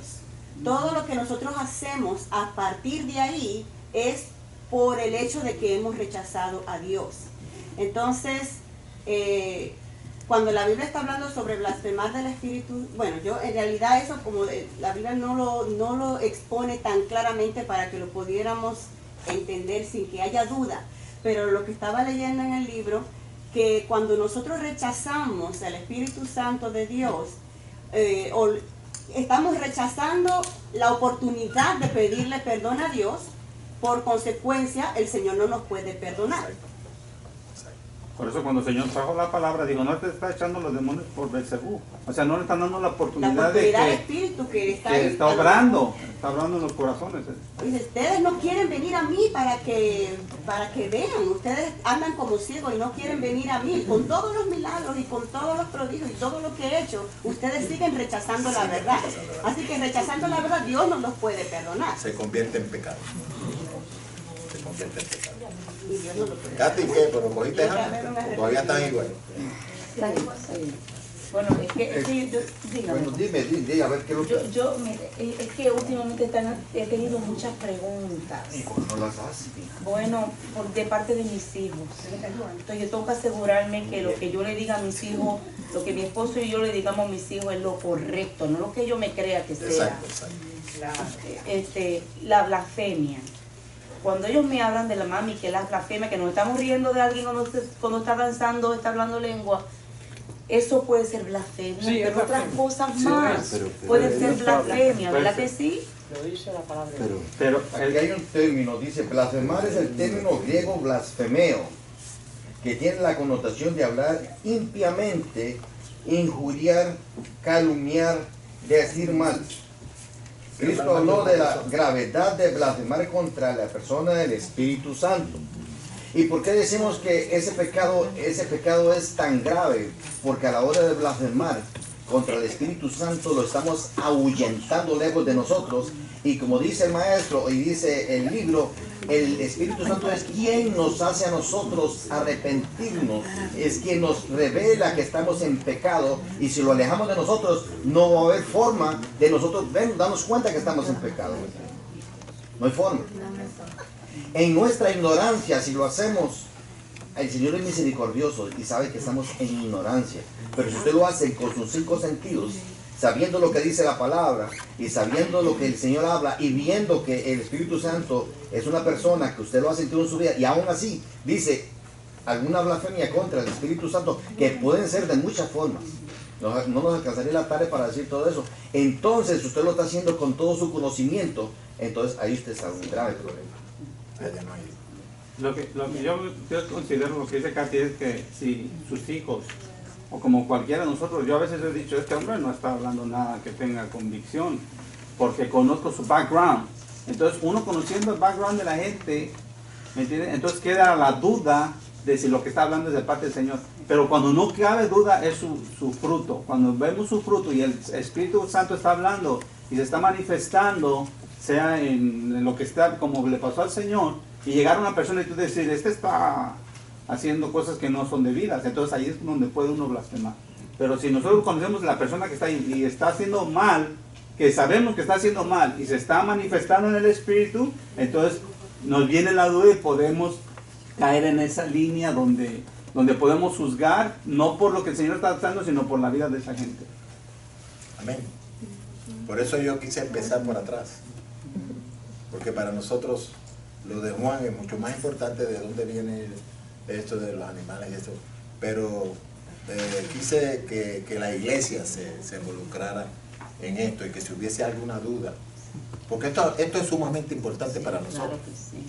Todo lo que nosotros hacemos a partir de ahí es por el hecho de que hemos rechazado a Dios. Entonces, cuando la Biblia está hablando sobre blasfemar del Espíritu, bueno, yo en realidad eso como la Biblia no lo expone tan claramente para que lo pudiéramos entender sin que haya duda, pero lo que estaba leyendo en el libro, que cuando nosotros rechazamos al Espíritu Santo de Dios, estamos rechazando la oportunidad de pedirle perdón a Dios. Por consecuencia, el Señor no nos puede perdonar. Por eso cuando el Señor trajo la palabra, dijo, no te está echando los demonios por Beelzebú. O sea, no le están dando la oportunidad de del Espíritu que está obrando en los corazones. Dice, ustedes no quieren venir a mí para que vean. Ustedes andan como ciegos y no quieren venir a mí. Con todos los milagros y con todos los prodigios y todo lo que he hecho, ustedes siguen rechazando la verdad. Así que rechazando la verdad, Dios no los puede perdonar. Se convierte en pecado. Se convierte en pecado. Y Dios no lo puede. Katy, ¿qué? ¿Pero cogiste Ana? Todavía están igual. Bueno, es que yo, dígame. Bueno, dime, a ver qué es lo que... Yo mire, es que últimamente he tenido muchas preguntas. ¿Y por qué no las haces? Bueno, de parte de mis hijos. Entonces yo tengo que asegurarme que lo que yo le diga a mis hijos, lo que mi esposo y yo le digamos a mis hijos es lo correcto, no lo que yo me crea que sea. Exacto. La blasfemia. Cuando ellos me hablan de la mami, que es la blasfemia, que nos estamos riendo de alguien cuando está danzando, está hablando lengua, eso puede ser blasfemia, sí, pero otras cosas Sí, más pero pueden ser blasfemia, ¿verdad que sí? Lo dice la palabra. Pero aquí hay un término, dice, blasfemar es el término griego blasfemeo, que tiene la connotación de hablar impiamente, injuriar, calumniar, decir mal. Cristo habló de la gravedad de blasfemar contra la persona del Espíritu Santo. ¿Y por qué decimos que ese pecado es tan grave? Porque a la hora de blasfemar contra el Espíritu Santo lo estamos ahuyentando lejos de nosotros. Y como dice el maestro y dice el libro, el Espíritu Santo es quien nos hace a nosotros arrepentirnos, es quien nos revela que estamos en pecado, y si lo alejamos de nosotros no va a haber forma de nosotros darnos cuenta que estamos en pecado. No hay forma. En nuestra ignorancia, si lo hacemos, el Señor es misericordioso y sabe que estamos en ignorancia, pero si usted lo hace con sus 5 sentidos, sabiendo lo que dice la palabra y sabiendo lo que el Señor habla y viendo que el Espíritu Santo es una persona que usted lo ha sentido en su vida, y aún así dice alguna blasfemia contra el Espíritu Santo, que pueden ser de muchas formas, no nos alcanzaría la tarde para decir todo eso. Entonces usted lo está haciendo con todo su conocimiento, entonces ahí usted está en un grave problema. Lo que yo considero, lo que dice Katy, es que si sus hijos, o como cualquiera de nosotros, yo a veces he dicho, este hombre no está hablando nada que tenga convicción, porque conozco su background. Entonces, uno conociendo el background de la gente, ¿me entiendes? Entonces queda la duda de si lo que está hablando es de parte del Señor. Pero cuando no cabe duda es su fruto. Cuando vemos su fruto y el Espíritu Santo está hablando y se está manifestando, sea en lo que está, como le pasó al Señor, y llegar a una persona y tú decir, este está haciendo cosas que no son debidas, entonces ahí es donde puede uno blasfemar. Pero si nosotros conocemos a la persona que está ahí y está haciendo mal, que sabemos que está haciendo mal y se está manifestando en el Espíritu, entonces nos viene la duda y podemos caer en esa línea donde podemos juzgar, no por lo que el Señor está haciendo, sino por la vida de esa gente. Amén. Por eso yo quise empezar por atrás, porque para nosotros lo de Juan es mucho más importante de dónde viene esto de los animales y esto, pero quise que la iglesia se involucrara en esto y que si hubiese alguna duda, porque esto es sumamente importante para nosotros. Claro que sí.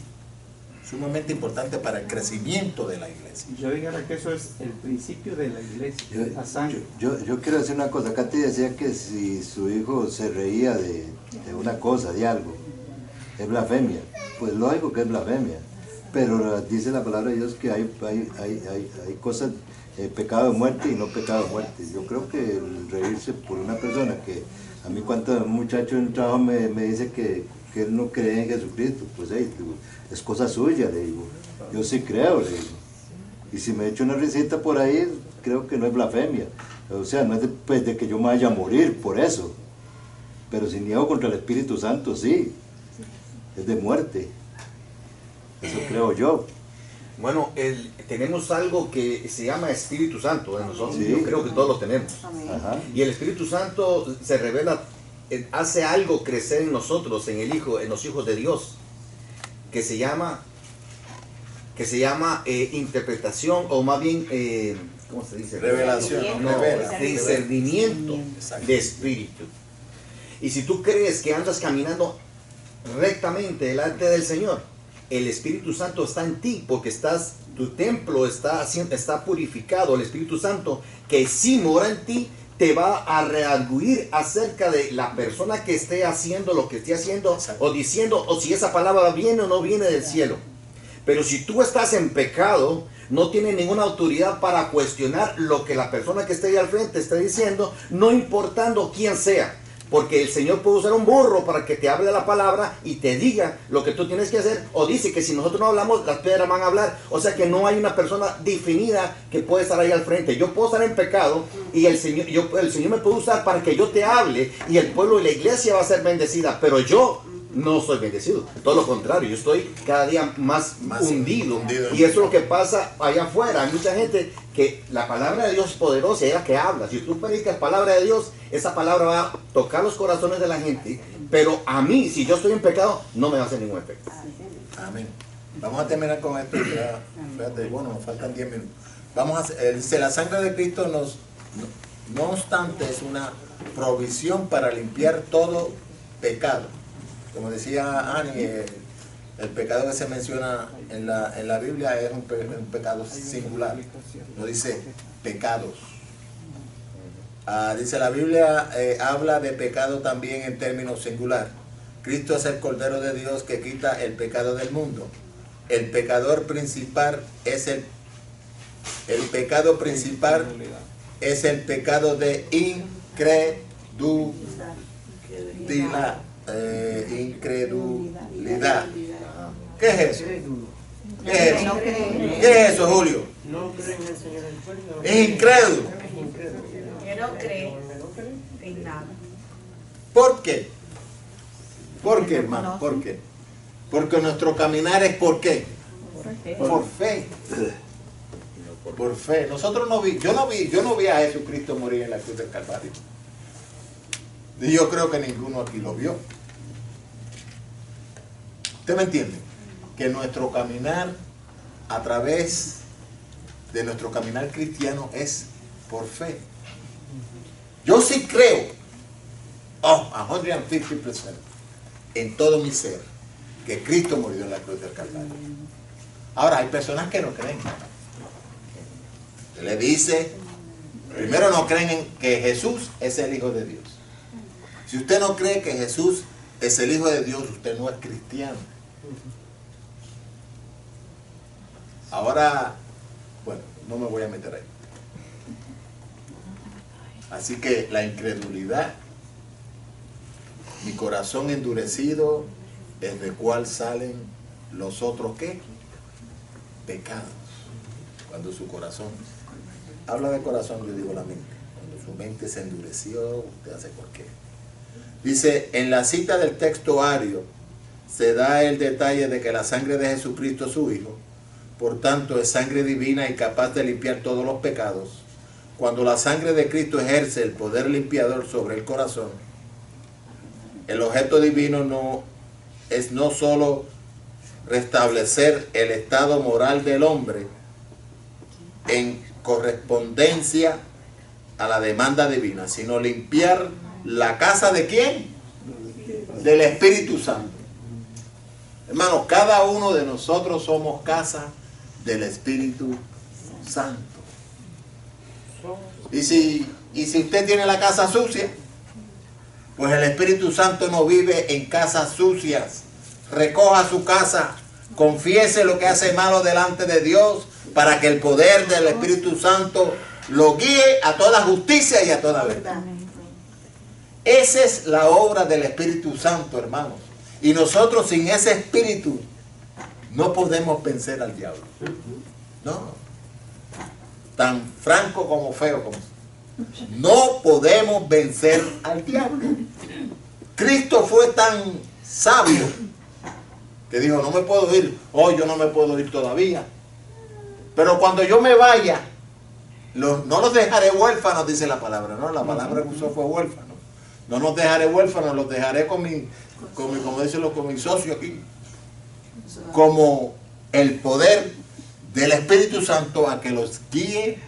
Sumamente importante para el crecimiento de la iglesia. Yo dijera que eso es el principio de la iglesia, la sangre. Yo quiero decir una cosa. Katy decía que si su hijo se reía de una cosa, de algo, es blasfemia. Pues lógico que es blasfemia. Pero dice la palabra de Dios que hay cosas, pecado de muerte y no pecado de muerte. Yo creo que el reírse por una persona que, a mí cuántos muchachos en el trabajo me dice que él no cree en Jesucristo, pues hey, es cosa suya, le digo. Yo sí creo, le digo. Y si me echo una risita por ahí, creo que no es blasfemia. O sea, no es de que yo me vaya a morir por eso. Pero si niego contra el Espíritu Santo, sí. Es de muerte. Eso creo yo. Bueno, tenemos algo que se llama Espíritu Santo en nosotros. Sí. Yo creo que todos lo tenemos. Ajá. Y el Espíritu Santo se revela, hace algo crecer en nosotros, en los hijos de Dios, que se llama interpretación, o más bien, ¿cómo se dice? Revelación. No, Revela. discernimiento de espíritu. Y si tú crees que andas caminando rectamente delante del Señor, el Espíritu Santo está en ti, porque tu templo está purificado. El Espíritu Santo, que sí mora en ti, te va a redarguir acerca de la persona que esté haciendo lo que esté haciendo, o diciendo, o si esa palabra viene o no viene del cielo. Pero si tú estás en pecado, no tienes ninguna autoridad para cuestionar lo que la persona que esté ahí al frente esté diciendo, no importando quién sea. Porque el Señor puede usar un burro para que te hable la palabra y te diga lo que tú tienes que hacer. O dice que si nosotros no hablamos, las piedras van a hablar. O sea que no hay una persona definida que puede estar ahí al frente. Yo puedo estar en pecado y el Señor me puede usar para que yo te hable, y el pueblo y la iglesia va a ser bendecida. Pero yo no soy bendecido. Todo lo contrario, yo estoy cada día más hundido. Y eso es lo que pasa allá afuera. Hay mucha gente que la palabra de Dios es poderosa y es la que habla. Si tú predicas palabra de Dios, esa palabra va a tocar los corazones de la gente. Pero a mí, si yo estoy en pecado, no me va a hacer ningún efecto. Amén. Vamos a terminar con esto. Ya, fíjate, bueno, nos faltan 10 minutos. Vamos a dice, la sangre de Cristo no obstante es una provisión para limpiar todo pecado. Como decía Ani, el pecado que se menciona en la Biblia es un pecado singular. No dice pecados. Dice la Biblia, habla de pecado también en términos singular. Cristo es el Cordero de Dios que quita el pecado del mundo. El pecador principal es el pecado principal es el pecado de incredulidad. Incredulidad. ¿Qué es eso? ¿Qué es eso? ¿Qué es eso, Julio? No creen en el Señor del pueblo. Es incrédulo. Que no cree en nada. ¿Por qué? ¿Por qué, hermano? ¿Por qué? Porque nuestro caminar es ¿por qué? Por fe. Por fe. Nosotros yo no vi a Jesucristo morir en la cruz del Calvario. Y yo creo que ninguno aquí lo vio. ¿Usted me entiende? Que nuestro caminar, a través de nuestro caminar cristiano, es por fe. Yo sí creo, 150%, en todo mi ser, que Cristo murió en la cruz del Calvario. Ahora, hay personas que no creen. Se le dice, primero no creen en que Jesús es el Hijo de Dios. Si usted no cree que Jesús es el Hijo de Dios, usted no es cristiano. Ahora, bueno, no me voy a meter ahí. Así que la incredulidad, mi corazón endurecido, es de cuál salen los otros ¿qué? Pecados. Cuando su corazón, habla de corazón, yo digo la mente. Cuando su mente se endureció, usted hace cualquiera. Dice, en la cita del texto ario, se da el detalle de que la sangre de Jesucristo, su Hijo, por tanto es sangre divina y capaz de limpiar todos los pecados. Cuando la sangre de Cristo ejerce el poder limpiador sobre el corazón, el objeto divino no solo restablecer el estado moral del hombre en correspondencia a la demanda divina, sino limpiar la casa ¿de quién? Del Espíritu Santo. Hermanos, cada uno de nosotros somos casa del Espíritu Santo. Y si usted tiene la casa sucia, pues el Espíritu Santo no vive en casas sucias. Recoja su casa, confiese lo que hace malo delante de Dios, para que el poder del Espíritu Santo lo guíe a toda justicia y a toda verdad. Esa es la obra del Espíritu Santo, hermanos. Y nosotros sin ese Espíritu no podemos vencer al diablo. No. Tan franco como feo como. No podemos vencer al diablo. Cristo fue tan sabio que dijo, no me puedo ir. Hoy yo no me puedo ir todavía. Pero cuando yo me vaya, no los dejaré huérfanos, dice la palabra. No, la palabra que usó fue huérfano. No los dejaré huérfanos, los dejaré con mi socio aquí. Como el poder del Espíritu Santo a que los guíe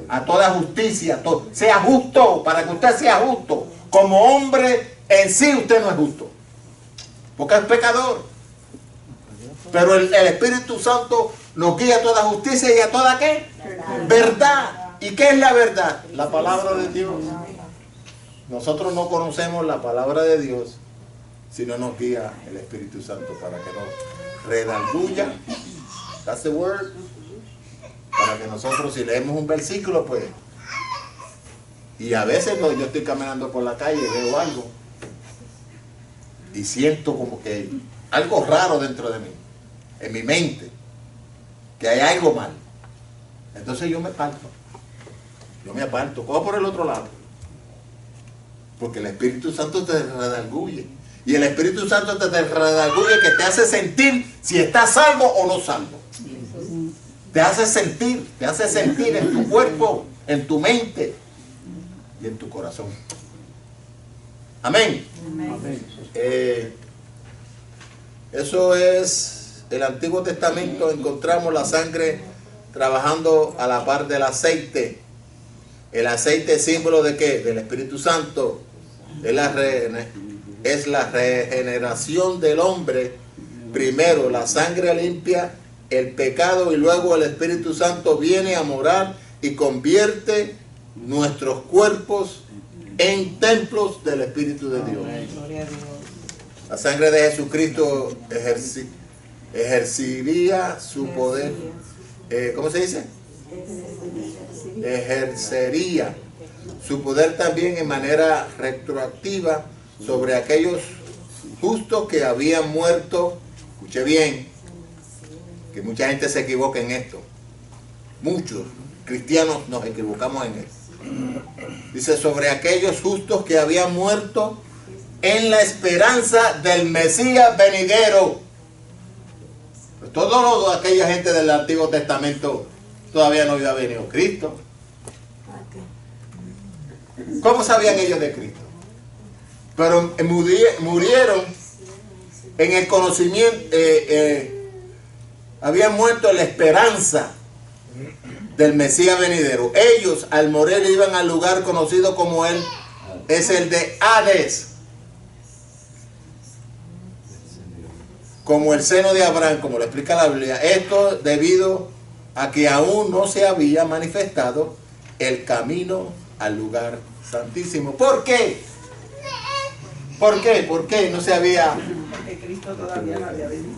a toda justicia, sea justo, para que usted sea justo. Como hombre en sí usted no es justo, porque es pecador. Pero el Espíritu Santo nos guía a toda justicia y a toda ¿qué? Verdad. ¿Y qué es la verdad? La palabra de Dios. Nosotros no conocemos la palabra de Dios si no nos guía el Espíritu Santo para que nos redarguya. That's the word. Para que nosotros, si leemos un versículo, pues, y a veces yo estoy caminando por la calle y veo algo y siento como que algo raro dentro de mí, en mi mente, que hay algo mal. Entonces yo me aparto, cojo por el otro lado, porque el Espíritu Santo te redarguye, y el Espíritu Santo te redarguye, que te hace sentir si estás salvo o no salvo. Te hace sentir en tu cuerpo, en tu mente y en tu corazón. Amén. Amén. Eso es el Antiguo Testamento. Encontramos la sangre trabajando a la par del aceite. El aceite es símbolo de ¿qué? Del Espíritu Santo. Es la regeneración del hombre. Primero la sangre limpia el pecado y luego el Espíritu Santo viene a morar y convierte nuestros cuerpos en templos del Espíritu de Dios. La sangre de Jesucristo ejercería su poder. ¿Cómo se dice? Ejercería su poder también en manera retroactiva sobre aquellos justos que habían muerto. Escuche bien, que mucha gente se equivoca en esto. Muchos cristianos nos equivocamos en esto. Dice, sobre aquellos justos que habían muerto en la esperanza del Mesías venidero. Pues toda aquella gente del Antiguo Testamento todavía no había venido Cristo. ¿Cómo sabían ellos de Cristo? Pero murieron en el conocimiento, habían muerto en la esperanza del Mesías venidero. Ellos al morir iban al lugar conocido como él, es el de Hades, como el seno de Abraham, como lo explica la Biblia. Esto debido a que aún no se había manifestado el camino al lugar santísimo. ¿Por qué? ¿Por qué? ¿Por qué no se había... Porque Cristo todavía no había venido.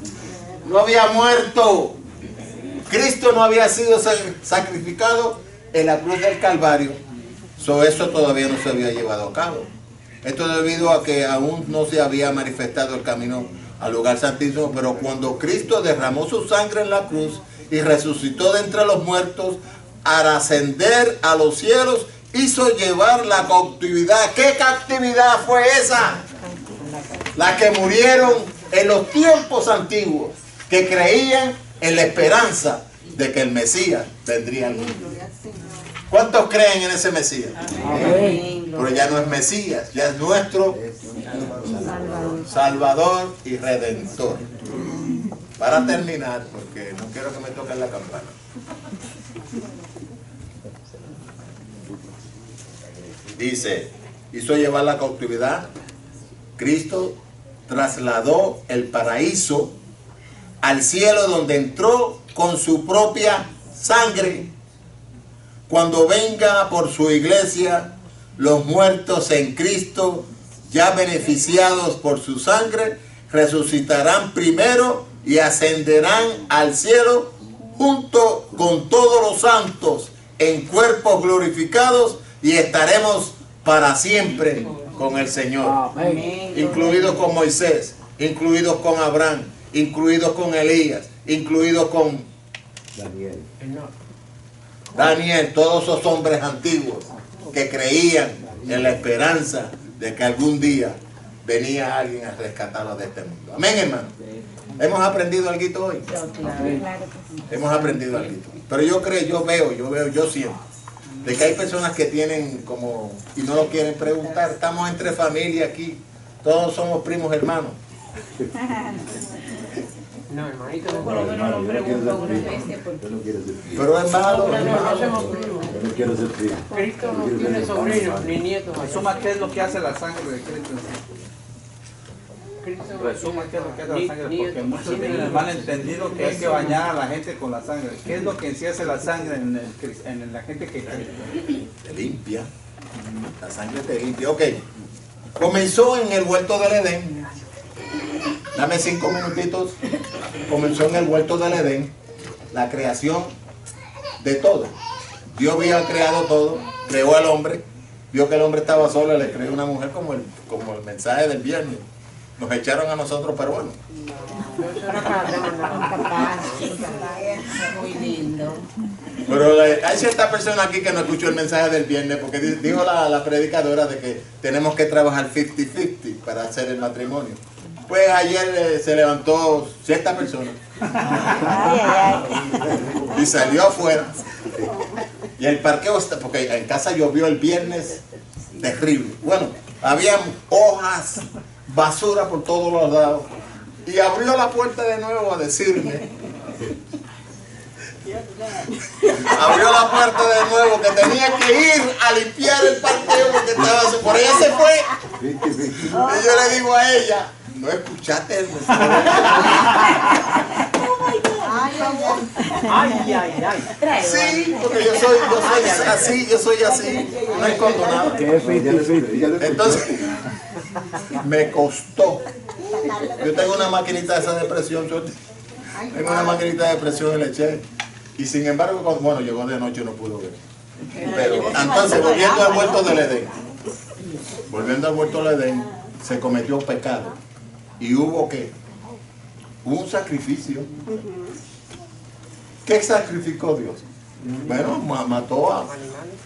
No había muerto. Cristo no había sido sacrificado en la cruz del Calvario. Eso todavía no se había llevado a cabo. Esto debido a que aún no se había manifestado el camino al lugar santísimo, pero cuando Cristo derramó su sangre en la cruz y resucitó de entre los muertos, al ascender a los cielos, hizo llevar la cautividad. ¿Qué cautividad fue esa? La que murieron en los tiempos antiguos, que creían en la esperanza de que el Mesías vendría al mundo. ¿Cuántos creen en ese Mesías? Amén. Pero ya no es Mesías, ya es nuestro Salvador y Redentor. Para terminar, porque no quiero que me toquen la campana. Dice, hizo llevar la cautividad. Cristo trasladó el paraíso al cielo, donde entró con su propia sangre. Cuando venga por su iglesia, los muertos en Cristo, ya beneficiados por su sangre, resucitarán primero y ascenderán al cielo junto con todos los santos en cuerpos glorificados, y estaremos para siempre con el Señor. Amén. Incluidos con Moisés, incluidos con Abraham, incluidos con Elías, incluidos con Daniel, todos esos hombres antiguos que creían en la esperanza de que algún día venía alguien a rescatarlos de este mundo. Amén, hermano. ¿Hemos aprendido algo hoy? Hemos aprendido algo. Pero yo creo, yo siento de que hay personas que tienen como, y no lo quieren preguntar. Estamos entre familia aquí, todos somos primos hermanos. No, hermanito, no. Por lo menos lo pregunto una vez. Pero es malo. Yo no quiero ser primo. Cristo no tiene sobrinos ni nietos. Resuma qué es lo que hace la sangre de Cristo. Resuma qué es lo que hace la sangre, porque muchos tienen el mal entendido que hay que bañar a la gente con la sangre. ¿Qué es lo que en sí hace la sangre en la gente que cree? Te limpia. La sangre te limpia. Ok. Comenzó en el huerto del Edén. Dame 5 minutitos. Comenzó en el huerto del Edén la creación de todo. Dios había creado todo, creó al hombre, vio que el hombre estaba solo, le creó una mujer como el mensaje del viernes. Nos echaron a nosotros, pero bueno. Muy lindo. Pero hay cierta persona aquí que no escuchó el mensaje del viernes, porque dijo la predicadora de que tenemos que trabajar 50-50 para hacer el matrimonio. Pues ayer se levantó cierta persona y salió afuera. Y el parqueo está, porque en casa llovió el viernes terrible. Bueno, había hojas, basura por todos los lados. Y abrió la puerta de nuevo a decirme. Abrió la puerta de nuevo que tenía que ir a limpiar el parqueo porque estaba por ella se fue. Y yo le digo a ella, no escuchaste el mensaje. Sí, porque yo soy así, no escondo nada. Entonces, me costó. Yo tengo una maquinita de esa de presión, tengo una maquinita de presión y le eché. Y sin embargo, bueno, llegó de noche y no pudo ver. Pero entonces, volviendo al huerto del Edén, se cometió pecado. Y hubo ¿qué? Un sacrificio. ¿Qué sacrificó Dios? Bueno, mató a los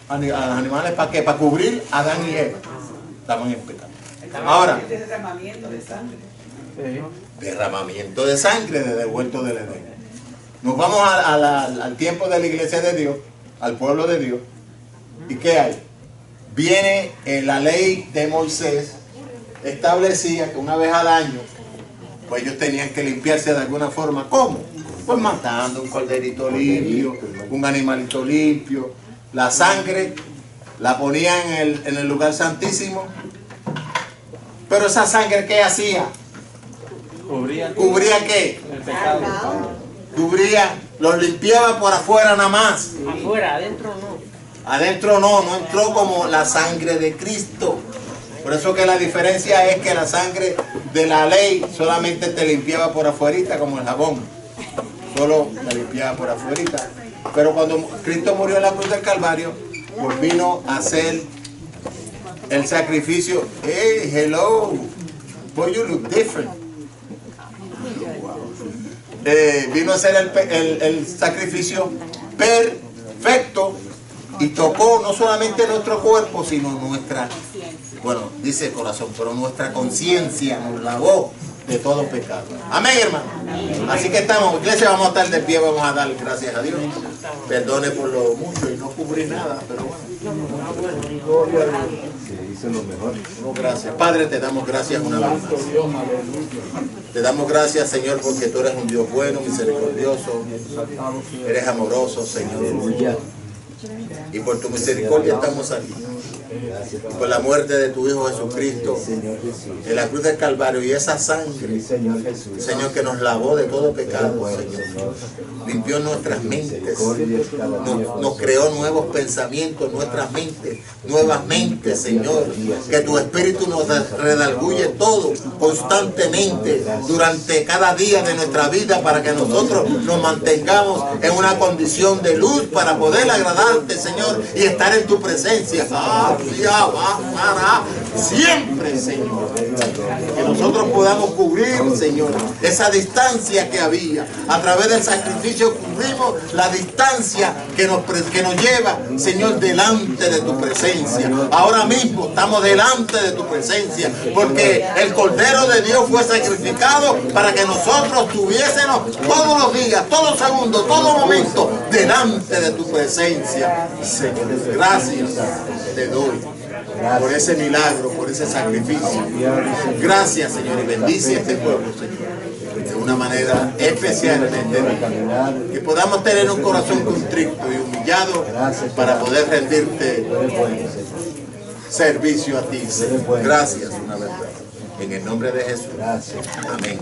animales. ¿Para qué? Para cubrir a Adán y Eva. Estaban en pecado. Ahora, Derramamiento de sangre. derramamiento de sangre desde el huerto del Edén. Nos vamos al tiempo de la iglesia de Dios, al pueblo de Dios. ¿Y qué hay? Viene la ley de Moisés, establecía que una vez al año, pues ellos tenían que limpiarse de alguna forma. ¿Cómo? Pues matando un corderito limpio, un animalito limpio. La sangre la ponían en el lugar santísimo. Pero esa sangre, ¿qué hacía? ¿Cubría qué? El pecado. Cubría, los limpiaba por afuera nada más. Afuera, adentro no. Adentro no entró como la sangre de Cristo. Por eso que la diferencia es que la sangre de la ley solamente te limpiaba por afuerita como el jabón. Solo la limpiaba por afuerita. Pero cuando Cristo murió en la cruz del Calvario, pues vino a hacer el sacrificio. Hey, hello. Boy, you look different. Vino a hacer el sacrificio perfecto y tocó no solamente nuestro cuerpo, sino nuestra, bueno, dice corazón, pero nuestra conciencia, nos lavó de todo pecado. Amén, hermano. Así que estamos, iglesia, vamos a estar de pie, vamos a dar gracias a Dios. Perdone por lo mucho y no cubrí nada, pero bueno. Hizo lo mejor. Gracias. Padre, te damos gracias una vez más. Te damos gracias, Señor, porque tú eres un Dios bueno, misericordioso. Eres amoroso, Señor. Y por tu misericordia estamos aquí. Por la muerte de tu Hijo Jesucristo en la cruz del Calvario y esa sangre, Señor, que nos lavó de todo pecado, Señor. Limpió nuestras mentes, nos creó nuevos pensamientos, nuestras mentes, nuevas mentes, Señor. Que tu Espíritu nos redarguye todo constantemente durante cada día de nuestra vida para que nosotros nos mantengamos en una condición de luz para poder agradarte, Señor, y estar en tu presencia. Siempre, Señor. Que nosotros podamos cubrir, Señor, esa distancia que había. A través del sacrificio cubrimos la distancia que nos lleva, Señor, delante de tu presencia. Ahora mismo estamos delante de tu presencia, porque el Cordero de Dios fue sacrificado para que nosotros tuviésemos todos los días, todo segundo, todo momento delante de tu presencia. Señor, gracias te doy por ese milagro, por ese sacrificio. Gracias, Señor, y bendice este pueblo, Señor, de una manera especial, que podamos tener un corazón contrito y humillado para poder rendirte servicio a ti, Señor. Gracias una vez más. En el nombre de Jesús. Amén.